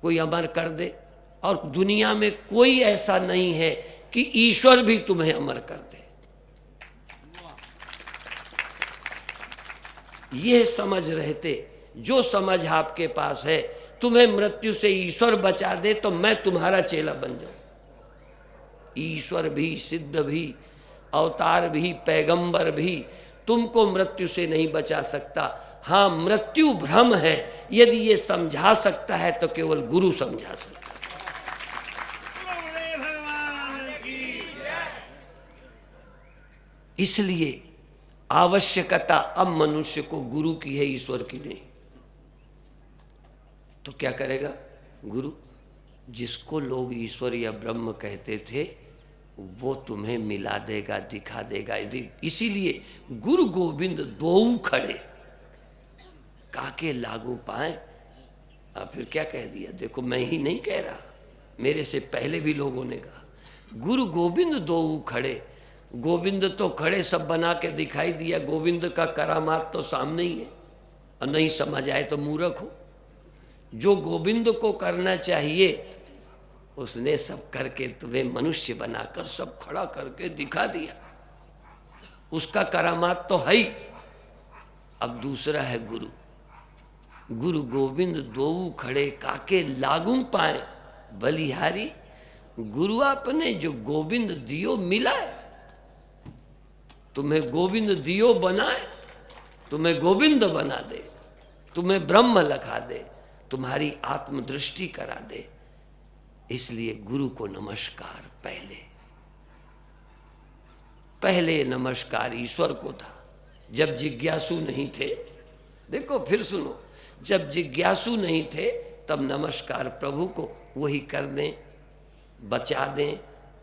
कोई अमर कर दे। और दुनिया में कोई ऐसा नहीं है कि ईश्वर भी तुम्हें अमर कर दे। यह समझ रहते जो समझ आपके पास है, तुम्हें मृत्यु से ईश्वर बचा दे तो मैं तुम्हारा चेला बन जाऊं। ईश्वर भी, सिद्ध भी, अवतार भी, पैगंबर भी तुमको मृत्यु से नहीं बचा सकता। हाँ, मृत्यु भ्रम है, यदि ये समझा सकता है तो केवल गुरु समझा सकता है। इसलिए आवश्यकता अब मनुष्य को गुरु की है, ईश्वर की नहीं। तो क्या करेगा गुरु? जिसको लोग ईश्वर या ब्रह्म कहते थे वो तुम्हें मिला देगा, दिखा देगा। इसीलिए गुरु गोविंद दोऊ खड़े, काके लागू पाए। अब फिर क्या कह दिया? देखो, मैं ही नहीं कह रहा, मेरे से पहले भी लोगों ने कहा, गुरु गोविंद दोऊ खड़े। गोविंद तो खड़े, सब बना के दिखाई दिया। गोविंद का करामात तो सामने ही है, और नहीं समझ आए तो मूर्ख हो। जो गोविंद को करना चाहिए उसने सब करके तुम्हें मनुष्य बनाकर सब खड़ा करके दिखा दिया। उसका करामात तो है ही। अब दूसरा है गुरु। गुरु गोविंद दोऊ खड़े, काके लागू पाए बलिहारी। गुरु आपने जो गोविंद दियो मिलाए, तुम्हें गोविंद दियो बनाए, तुम्हें गोविंद बना दे, तुम्हें ब्रह्म लखा दे, तुम्हारी आत्मदृष्टि करा दे। इसलिए गुरु को नमस्कार। पहले नमस्कार ईश्वर को था, जब जिज्ञासु नहीं थे। देखो फिर सुनो, जब जिज्ञासु नहीं थे तब नमस्कार प्रभु को। वही कर दें, बचा दें,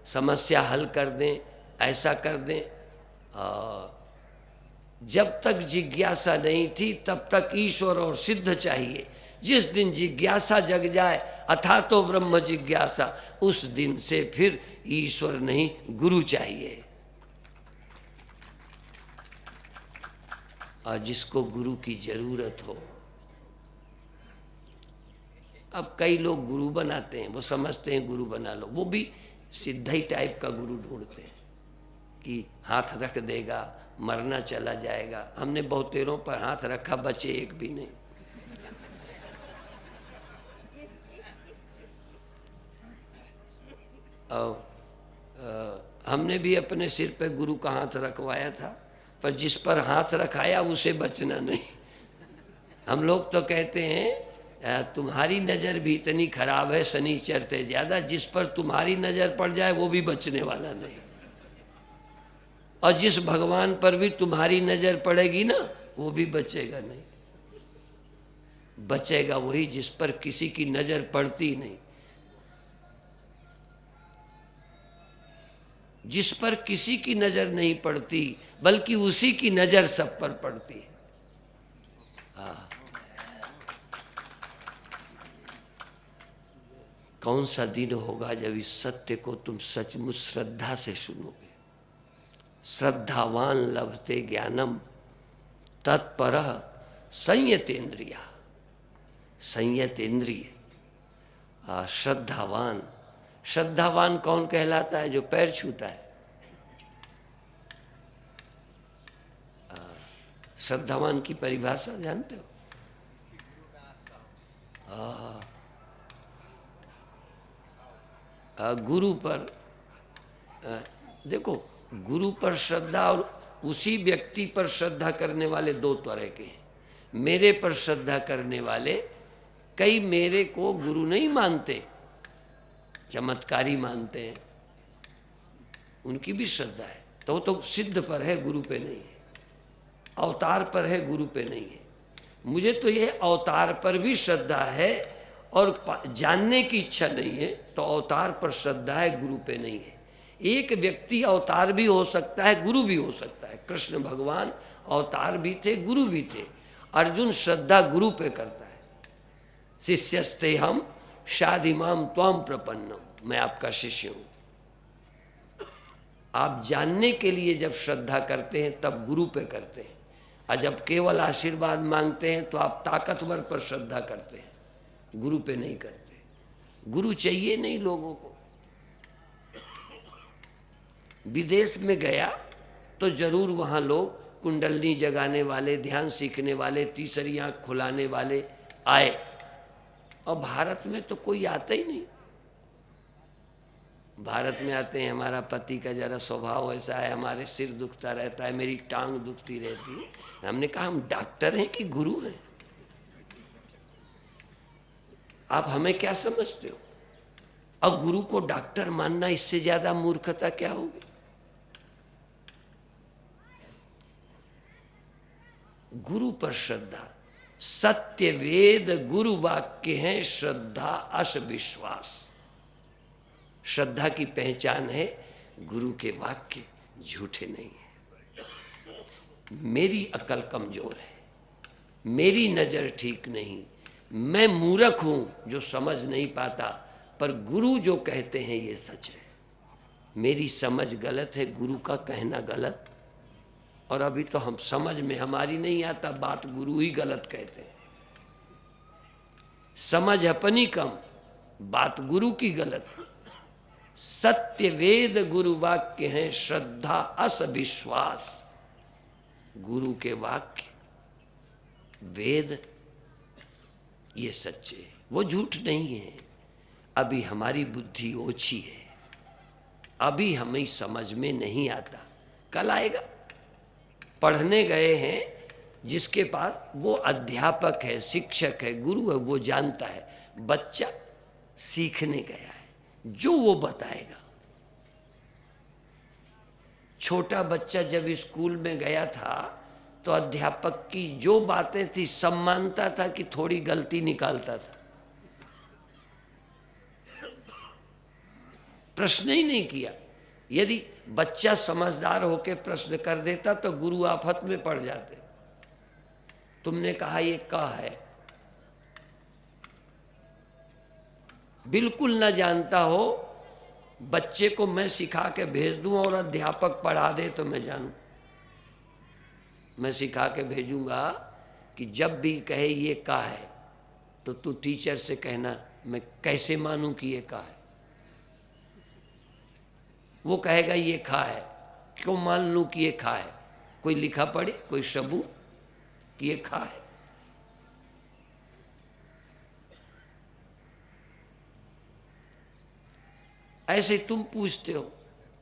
समस्या हल कर दें, ऐसा कर दें। जब तक जिज्ञासा नहीं थी तब तक ईश्वर और सिद्ध चाहिए। जिस दिन जिज्ञासा जग जाए, अथा तो ब्रह्म जिज्ञासा, उस दिन से फिर ईश्वर नहीं गुरु चाहिए। और जिसको गुरु की जरूरत हो। अब कई लोग गुरु बनाते हैं, वो समझते हैं गुरु बना लो, वो भी सिद्ध ही टाइप का गुरु ढूंढते हैं कि हाथ रख देगा, मरना चला जाएगा। हमने बहुतेरों पर हाथ रखा, बचे एक भी नहीं। और हमने भी अपने सिर पे गुरु का हाथ रखवाया था, पर जिस पर हाथ रखाया उसे बचना नहीं। हम लोग तो कहते हैं तुम्हारी नज़र भी इतनी खराब है शनिचर से ज़्यादा, जिस पर तुम्हारी नज़र पड़ जाए वो भी बचने वाला नहीं। और जिस भगवान पर भी तुम्हारी नज़र पड़ेगी ना, वो भी बचेगा नहीं। बचेगा वही जिस पर किसी की नज़र पड़ती नहीं। जिस पर किसी की नज़र नहीं पड़ती, बल्कि उसी की नज़र सब पर पड़ती है। कौन सा दिन होगा जब इस सत्य को तुम सचमुच श्रद्धा से सुनोगे। श्रद्धावान लभते ज्ञानम तत्परः संयतेन्द्रिया। संयतेन्द्रिय, श्रद्धावान। श्रद्धावान कौन कहलाता है? जो पैर छूता है। श्रद्धावान की परिभाषा जानते हो? गुरु पर देखो, गुरु पर श्रद्धा और उसी व्यक्ति पर श्रद्धा करने वाले दो तरह के हैं। मेरे पर श्रद्धा करने वाले, कई मेरे को गुरु नहीं मानते, चमत्कारी मानते हैं, उनकी भी श्रद्धा है। तो वो तो सिद्ध पर है, गुरु पे नहीं है। अवतार पर है, गुरु पे नहीं है। मुझे तो ये अवतार पर भी श्रद्धा है और जानने की इच्छा नहीं है, तो अवतार पर श्रद्धा है, गुरु पे नहीं है। एक व्यक्ति अवतार भी हो सकता है, गुरु भी हो सकता है। कृष्ण भगवान अवतार भी थे, गुरु भी थे। अर्जुन श्रद्धा गुरु पे करता है। शिष्यस्ते हम शादिमाम त्वाम प्रपन्नम, मैं आपका शिष्य हूं। आप जानने के लिए जब श्रद्धा करते हैं तब गुरु पे करते हैं, और जब केवल आशीर्वाद मांगते हैं तो आप ताकतवर पर श्रद्धा करते हैं, गुरु पे नहीं करते। गुरु चाहिए नहीं लोगों को। विदेश में गया तो जरूर वहाँ लोग कुंडलनी जगाने वाले, ध्यान सीखने वाले, तीसरी आंख खुलाने वाले आए, और भारत में तो कोई आता ही नहीं। भारत में आते हैं, हमारा पति का जरा स्वभाव ऐसा है, हमारे सिर दुखता रहता है, मेरी टांग दुखती रहती है। हमने कहा हम डॉक्टर हैं कि गुरु हैं? आप हमें क्या समझते हो? और गुरु को डॉक्टर मानना, इससे ज्यादा मूर्खता क्या होगी? गुरु पर श्रद्धा, सत्य वेद गुरु वाक्य हैं, श्रद्धा अश विश्वास। श्रद्धा की पहचान है गुरु के वाक्य झूठे नहीं है। मेरी अकल कमजोर है, मेरी नजर ठीक नहीं, मैं मूर्ख हूं जो समझ नहीं पाता, पर गुरु जो कहते हैं ये सच है। मेरी समझ गलत है, गुरु का कहना गलत, और अभी तो हम समझ में हमारी नहीं आता, बात गुरु ही गलत कहते हैं। समझ अपनी कम, बात गुरु की गलत। सत्य वेद गुरु वाक्य हैं, श्रद्धा अस विश्वास। गुरु के वाक्य वेद ये सच्चे हैं, वो झूठ नहीं है। अभी हमारी बुद्धि ओछी है, अभी हमें समझ में नहीं आता, कल आएगा। पढ़ने गए हैं, जिसके पास वो अध्यापक है, शिक्षक है, गुरु है, वो जानता है। बच्चा सीखने गया है, जो वो बताएगा। छोटा बच्चा जब स्कूल में गया था तो अध्यापक की जो बातें थी सब मानता था कि थोड़ी गलती निकालता था, प्रश्न ही नहीं किया। यदि बच्चा समझदार होकर प्रश्न कर देता तो गुरु आफत में पड़ जाते। तुमने कहा ये का है, बिल्कुल न जानता हो, बच्चे को मैं सिखा के भेज दूं और अध्यापक पढ़ा दे तो मैं जानूं। मैं सिखा के भेजूंगा कि जब भी कहे ये का है तो तू टीचर से कहना मैं कैसे मानूं कि ये का है। वो कहेगा ये खा है, क्यों मान लूं कि ये खा है? कोई लिखा पढ़े, कोई सबूत कि ये खा है? ऐसे तुम पूछते हो,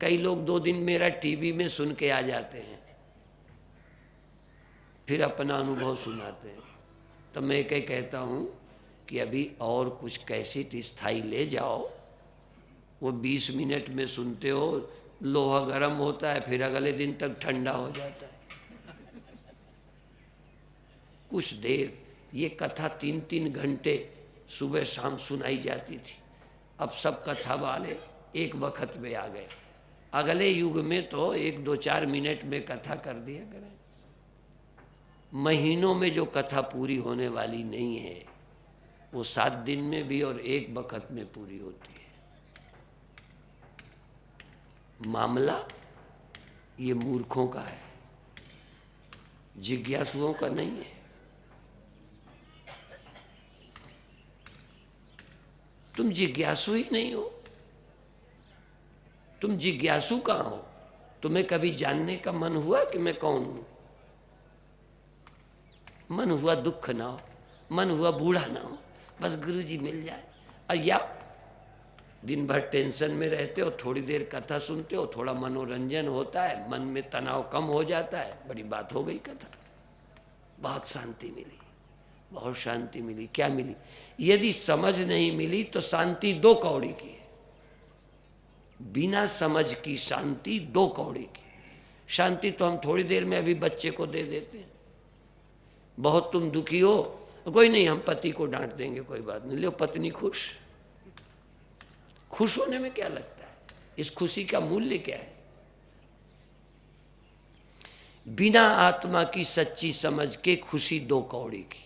कई लोग 2 दिन मेरा टीवी में सुन के आ जाते हैं, फिर अपना अनुभव सुनाते हैं। तो मैं क्या कहता हूं कि अभी और कुछ कैसेट स्थाई ले जाओ, वो 20 मिनट में सुनते हो, लोहा गर्म होता है, फिर अगले दिन तक ठंडा हो जाता है। कुछ देर ये कथा 3-3 घंटे सुबह शाम सुनाई जाती थी, अब सब कथा वाले एक वक्त में आ गए। अगले युग में तो 1-2-4 मिनट में कथा कर दिया करें। महीनों में जो कथा पूरी होने वाली नहीं है, वो 7 दिन में भी और एक वक्त में पूरी होती है। मामला ये मूर्खों का है, जिज्ञासुओं का नहीं है। तुम जिज्ञासु ही नहीं हो, तुम जिज्ञासु कहाँ हो? तुम्हें कभी जानने का मन हुआ कि मैं कौन हूं? मन हुआ दुख ना हो, मन हुआ बूढ़ा ना हो, बस गुरुजी मिल जाए। और या दिन भर टेंशन में रहते हो, थोड़ी देर कथा सुनते हो, थोड़ा मनोरंजन होता है, मन में तनाव कम हो जाता है, बड़ी बात हो गई कथा। बहुत शांति मिली, बहुत शांति मिली। क्या मिली? यदि समझ नहीं मिली तो शांति 2 कौड़ी की है। बिना समझ की शांति 2 कौड़ी की। शांति तो हम थोड़ी देर में अभी बच्चे को दे देते हैं। बहुत तुम दुखी हो, कोई नहीं, हम पति को डांट देंगे, कोई बात नहीं, लो पत्नी खुश। खुश होने में क्या लगता है? इस खुशी का मूल्य क्या है? बिना आत्मा की सच्ची समझ के खुशी 2 कौड़ी की।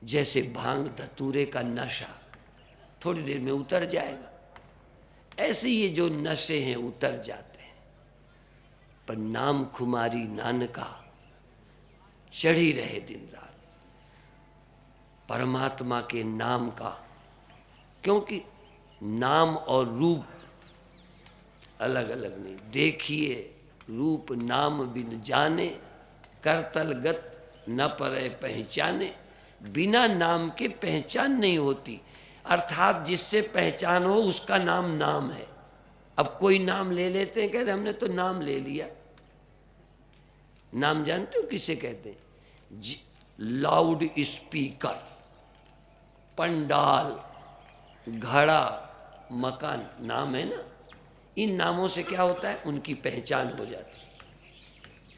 जैसे भांग धतूरे का नशा थोड़ी देर में उतर जाएगा, ऐसे ये जो नशे हैं उतर जाते हैं, पर नाम खुमारी नानका चढ़ी रहे दिन रात परमात्मा के नाम का। क्योंकि नाम और रूप अलग अलग नहीं। देखिए रूप नाम बिन जाने, करतलगत न परे पहचाने। बिना नाम के पहचान नहीं होती, अर्थात जिससे पहचान हो उसका नाम नाम है। अब कोई नाम ले लेते हैं, कहते हमने तो नाम ले लिया। नाम जानते हो किसे कहते हैं? लाउड स्पीकर, पंडाल, घड़ा, मकान, नाम है ना। इन नामों से क्या होता है? उनकी पहचान हो जाती है।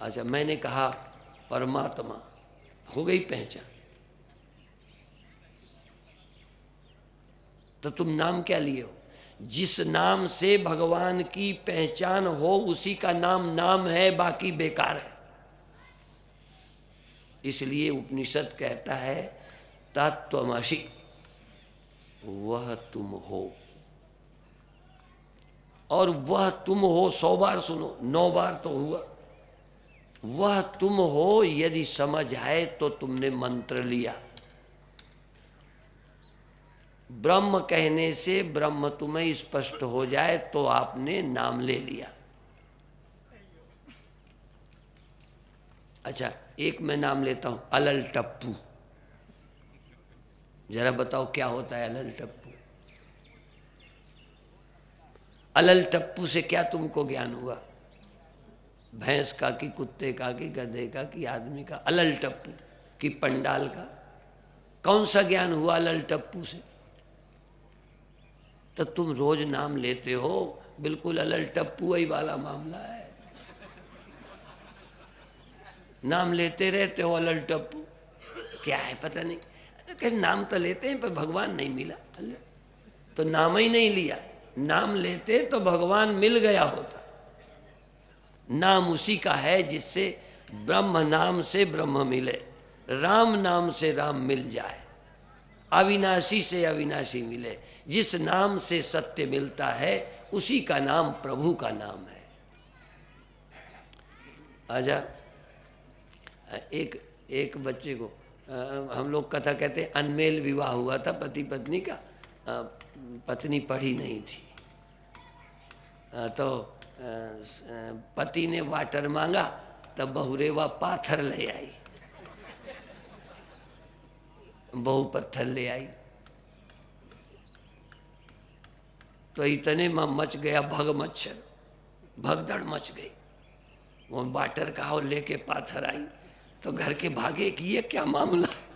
अच्छा, मैंने कहा परमात्मा, हो गई पहचान। तो तुम नाम क्या लिए हो? जिस नाम से भगवान की पहचान हो उसी का नाम नाम है, बाकी बेकार है। इसलिए उपनिषद कहता है तत्त्वमसि, वह तुम हो। और वह तुम हो 100 बार सुनो, 9 बार तो हुआ। वह तुम हो यदि समझ आए तो तुमने मंत्र लिया। ब्रह्म कहने से ब्रह्म तुम्हें स्पष्ट हो जाए तो आपने नाम ले लिया। अच्छा, एक मैं नाम लेता हूं, अलल टप्पू। जरा बताओ क्या होता है अलल टप्पू? अलल टप्पू से क्या तुमको ज्ञान हुआ? भैंस का कि कुत्ते का कि गधे का कि आदमी का? अलल टप्पू कि पंडाल का? कौन सा ज्ञान हुआ अलल टप्पू से? तो तुम रोज नाम लेते हो, बिल्कुल अलल टप्पू ही वाला मामला है। नाम लेते रहते हो अलल टप्पू, क्या है पता नहीं। कहीं नाम तो लेते हैं पर भगवान नहीं मिला, तो नाम ही नहीं लिया। नाम लेते तो भगवान मिल गया होता। नाम उसी का है जिससे ब्रह्म नाम से ब्रह्म मिले, राम नाम से राम मिल जाए, अविनाशी से अविनाशी मिले। जिस नाम से सत्य मिलता है उसी का नाम प्रभु का नाम है। आजा, एक बच्चे को हम लोग कथा कहते हैं, अनमेल विवाह हुआ था पति पत्नी का। पत्नी पढ़ी नहीं थी, तो पति ने वाटर मांगा, तब बहुरेवा पाथर ले आई, बहु पत्थर ले आई। तो इतने में मच गया भग मच्छर, भगदड़ मच गई। वो वाटर का हो लेके पाथर आई, तो घर के भागे कि ये क्या मामला है।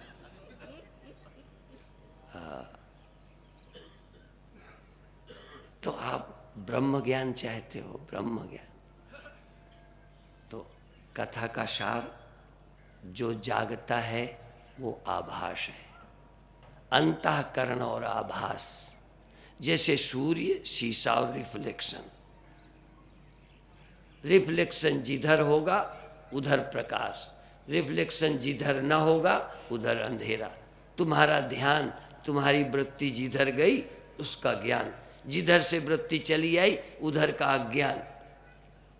तो आप ब्रह्म ज्ञान चाहते हो, ब्रह्म ज्ञान। तो कथा का सार, जो जागता है वो आभास है, अंतःकरण और आभास। जैसे सूर्य, शीशा और रिफ्लेक्शन। रिफ्लेक्शन जिधर होगा उधर प्रकाश, रिफ्लेक्शन जिधर ना होगा उधर अंधेरा। तुम्हारा ध्यान, तुम्हारी वृत्ति जिधर गई उसका ज्ञान, जिधर से वृत्ति चली आई उधर का अज्ञान।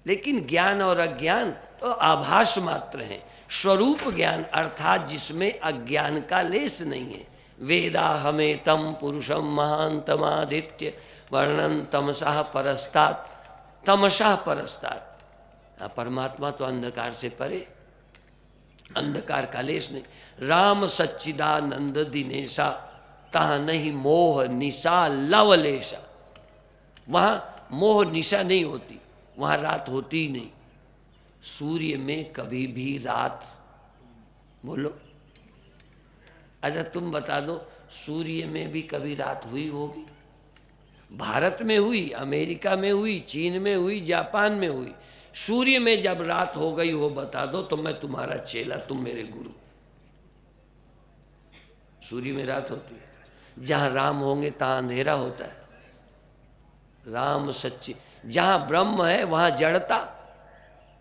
लेकिन ज्ञान और अज्ञान तो आभास मात्र हैं। स्वरूप ज्ञान अर्थात जिसमें अज्ञान का लेस नहीं है। वेदा हमें तम पुरुषम महांतमादित्य वर्णन तमसा परस्तात्, तमसा परस्तात्। परमात्मा तो अंधकार से परे, अंधकार का लेस नहीं। राम सच्चिदानंद दिनेशा, तहाँ नहीं मोह निशा लवलेशा। वहाँ मोह निशा नहीं होती, वहाँ रात होती ही नहीं। सूर्य में कभी भी रात, बोलो। अच्छा तुम बता दो, सूर्य में भी कभी रात हुई होगी? भारत में हुई, अमेरिका में हुई, चीन में हुई, जापान में हुई। सूर्य में जब रात हो गई हो बता दो तो मैं तुम्हारा चेला, तुम मेरे गुरु। सूर्य में रात होती है। जहाँ राम होंगे तहाँ अंधेरा होता है। राम सच्ची, जहाँ ब्रह्म है वहाँ जड़ता,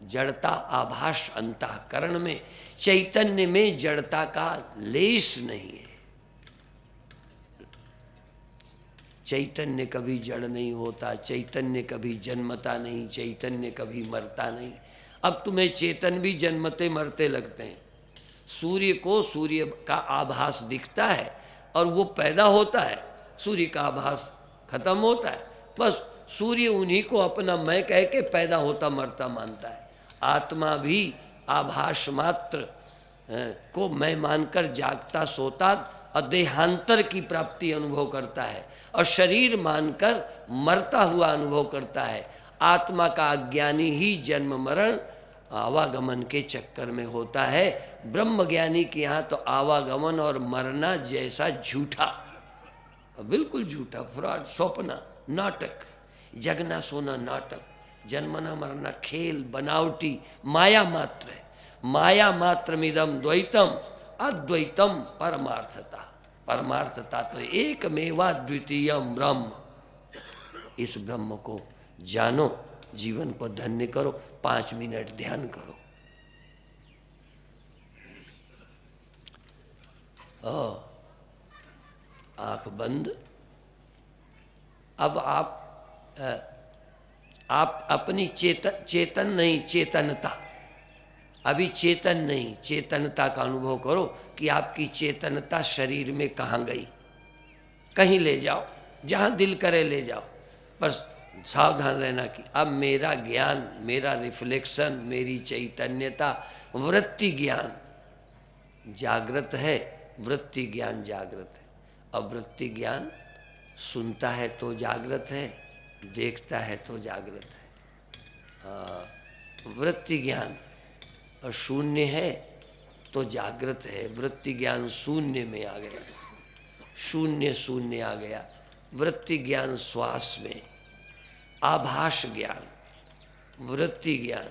जड़ता आभास अंतःकरण में। चैतन्य में जड़ता का लेश नहीं है। चैतन्य कभी जड़ नहीं होता, चैतन्य कभी जन्मता नहीं, चैतन्य कभी मरता नहीं। अब तुम्हें चेतन भी जन्मते मरते लगते हैं। सूर्य को सूर्य का आभास दिखता है और वो पैदा होता है, सूर्य का आभास खत्म होता है। बस सूर्य उन्हीं को अपना मैं कह के पैदा होता मरता मानता है। आत्मा भी आभास मात्र को मैं मानकर जागता सोता और देहांतर की प्राप्ति अनुभव करता है, और शरीर मानकर मरता हुआ अनुभव करता है। आत्मा का अज्ञानी ही जन्म मरण आवागमन के चक्कर में होता है। ब्रह्मज्ञानी के यहाँ तो आवागमन और मरना जैसा झूठा, बिल्कुल झूठा, फ्रॉड, स्वप्न, नाटक, जगना सोना नाटक, जन्मना मरना खेल, बनावटी, माया मात्र है। माया मात्र मिदम द्वैतम अद्वैतम परमार्थता। परमार्थता तो एकमेवा द्वितीयम ब्रह्म। इस ब्रह्म को जानो, जीवन को धन्य करो। 5 मिनट ध्यान करो। आंख बंद। अब आप अपनी चेतन नहीं, चेतनता, अभी चेतन नहीं, चेतनता का अनुभव करो कि आपकी चेतनता शरीर में कहाँ गई। कहीं ले जाओ, जहाँ दिल करे ले जाओ, पर सावधान रहना कि अब मेरा ज्ञान, मेरा रिफ्लेक्शन, मेरी चैतन्यता, वृत्ति ज्ञान जागृत है, वृत्ति ज्ञान जागृत है। अब वृत्ति ज्ञान सुनता है तो जागृत है, देखता है तो जागृत है। वृत्ति ज्ञान और शून्य है तो जागृत है। वृत्ति ज्ञान शून्य में आ गया, शून्य शून्य आ गया। वृत्ति ज्ञान श्वास में, आभास ज्ञान, वृत्ति ज्ञान,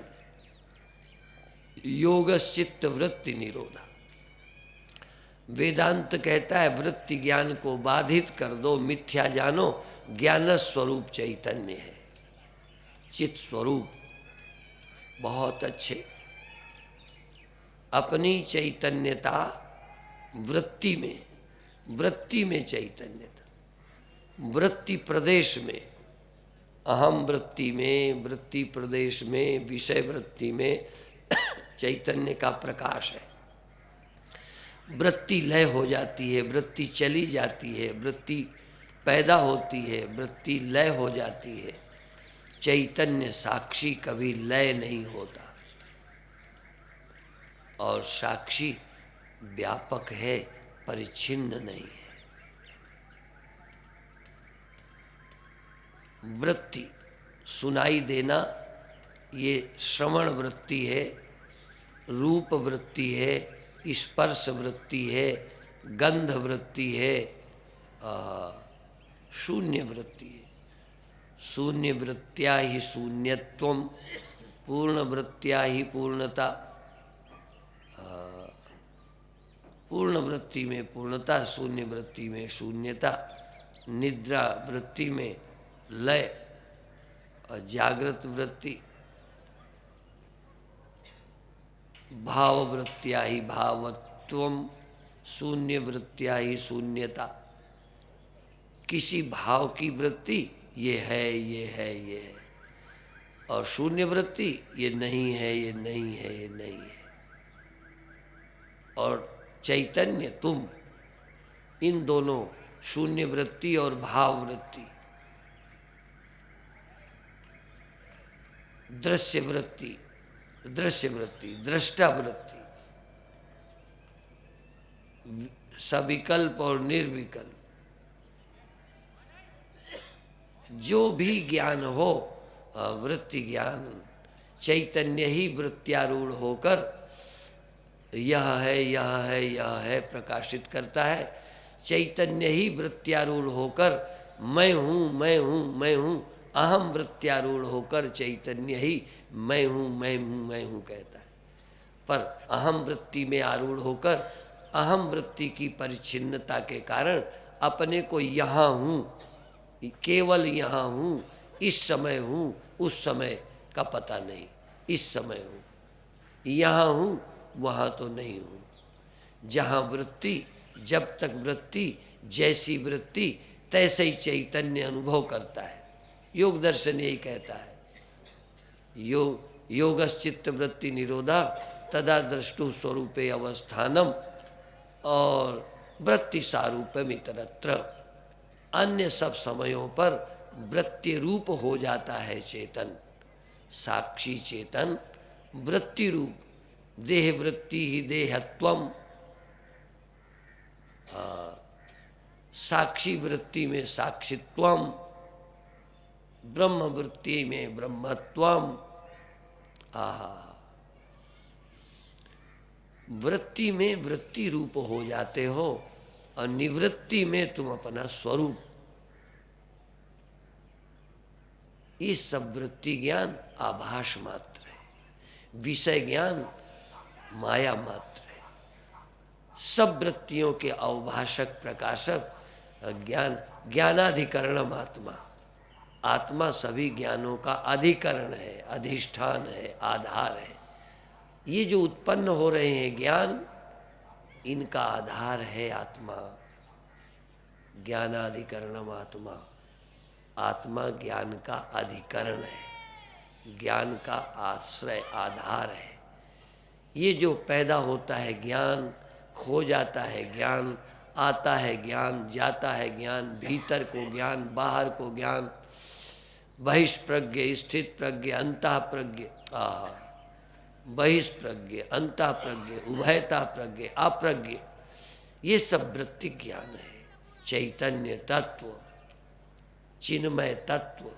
योगश्चित्त वृत्ति निरोधा। वेदांत कहता है वृत्ति ज्ञान को बाधित कर दो, मिथ्या जानो, ज्ञान स्वरूप चैतन्य है, चित स्वरूप। बहुत अच्छे। अपनी चैतन्यता वृत्ति में, वृत्ति में चैतन्यता, वृत्ति प्रदेश में, अहम वृत्ति में, वृत्ति प्रदेश में, विषय वृत्ति में चैतन्य का प्रकाश है। वृत्ति लय हो जाती है, वृत्ति चली जाती है, वृत्ति पैदा होती है, वृत्ति लय हो जाती है। चैतन्य साक्षी कभी लय नहीं होता, और साक्षी व्यापक है, परिच्छिन्न नहीं है। वृत्ति सुनाई देना ये श्रवण वृत्ति है, रूप वृत्ति है, स्पर्श वृत्ति है, गंध वृत्ति है, शून्य वृत्ति है। शून्य वृत्त्या ही शून्यत्वम, पूर्ण वृत्त्या ही पूर्णता। पूर्ण वृत्ति में पूर्णता, शून्य वृत्ति में शून्यता, निद्रा वृत्ति में लय, और जागृत वृत्ति, भाव वृत्त्या ही भावत्वम, शून्य वृत्त्या ही शून्यता। किसी भाव की वृत्ति ये है, ये है, ये है, और शून्य वृत्ति ये नहीं है, ये नहीं है, ये नहीं है। और चैतन्य तुम, इन दोनों शून्य वृत्ति और भाव वृत्ति, दृश्य वृत्ति, दृश्य वृत्ति, दृष्टा वृत्ति, सविकल्प और निर्विकल्प, जो भी ज्ञान हो, वृत्ति ज्ञान, चैतन्य ही वृत्त्यारूढ़ होकर यह है, यह है, यह है प्रकाशित करता है। चैतन्य ही वृत्त्यारूढ़ होकर मैं हूँ, मैं हूँ, मैं हूँ, अहम वृत्त्यारूढ़ होकर चैतन्य ही मैं हूँ, मैं हूँ, मैं हूँ कहता है। पर अहम वृत्ति में आरूढ़ होकर अहम वृत्ति की परिच्छिन्नता के कारण अपने को यहाँ हूँ, केवल यहाँ हूँ, इस समय हूँ, उस समय का पता नहीं, इस समय हूँ, यहाँ हूँ, वहाँ तो नहीं हूँ। जहाँ वृत्ति, जब तक वृत्ति, जैसी वृत्ति तैसे ही चैतन्य अनुभव करता है। योग दर्शन यही कहता है, योगश्चित्त वृत्ति निरोधा तदा द्रष्टु स्वरूपे अवस्थानम, और वृत्ति सारूप्यम इतरत्र। अन्य सब समयों पर वृत्ति रूप हो जाता है चेतन, साक्षी चेतन वृत्ति रूप, देह वृत्ति ही देहत्वम, साक्षी वृत्ति में साक्षित्वम, ब्रह्म वृत्ति में ब्रह्मत्वम। आहा, वृत्ति में वृत्ति रूप हो जाते हो और निवृत्ति में तुम अपना स्वरूप। ये सब वृत्ति ज्ञान आभास मात्र है, विषय ज्ञान माया मात्र है। सब वृत्तियों के अवभाषक प्रकाशक ज्ञान, ज्ञानाधिकरणम आत्मा। आत्मा सभी ज्ञानों का अधिकरण है, अधिष्ठान है, आधार है। ये जो उत्पन्न हो रहे हैं ज्ञान, इनका आधार है आत्मा। ज्ञानाधिकरणम आत्मा। आत्मा ज्ञान का अधिकरण है, ज्ञान का आश्रय, आधार है। ये जो पैदा होता है ज्ञान, खो जाता है ज्ञान, आता है ज्ञान, जाता है ज्ञान, भीतर को ज्ञान, बाहर को ज्ञान, बहिष्प्रज्ञ, स्थित प्रज्ञ, अंतः प्रज्ञ, बहिष्प्रज्ञ, अंतः प्रज्ञ, उभयता प्रज्ञ, अप्रज्ञ, ये सब वृत्ति ज्ञान है। चैतन्य तत्व, चिन्मय तत्व,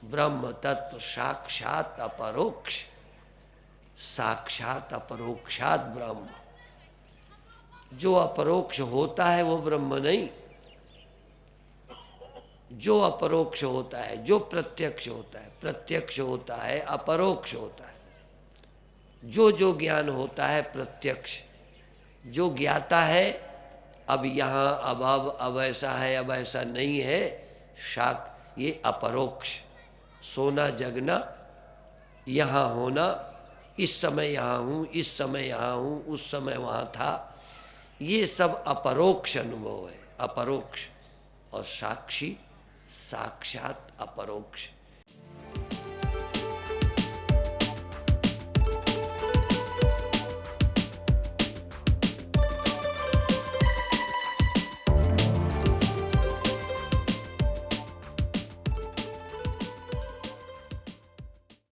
ब्रह्म तत्व, साक्षात अपरोक्ष, साक्षात अपरोक्षात ब्रह्म। जो अपरोक्ष होता है वो ब्रह्म नहीं, जो अपरोक्ष होता है, जो प्रत्यक्ष होता है, प्रत्यक्ष होता है, अपरोक्ष होता है। जो जो ज्ञान होता है प्रत्यक्ष, जो ज्ञाता है अब यहाँ अब ऐसा है, अब ऐसा नहीं है, शाक, ये अपरोक्ष। सोना जगना, यहाँ होना, इस समय यहाँ हूँ, इस समय यहाँ हूँ, उस समय वहाँ था, ये सब अपरोक्ष अनुभव है, अपरोक्ष। और साक्षी साक्षात अपरोक्ष।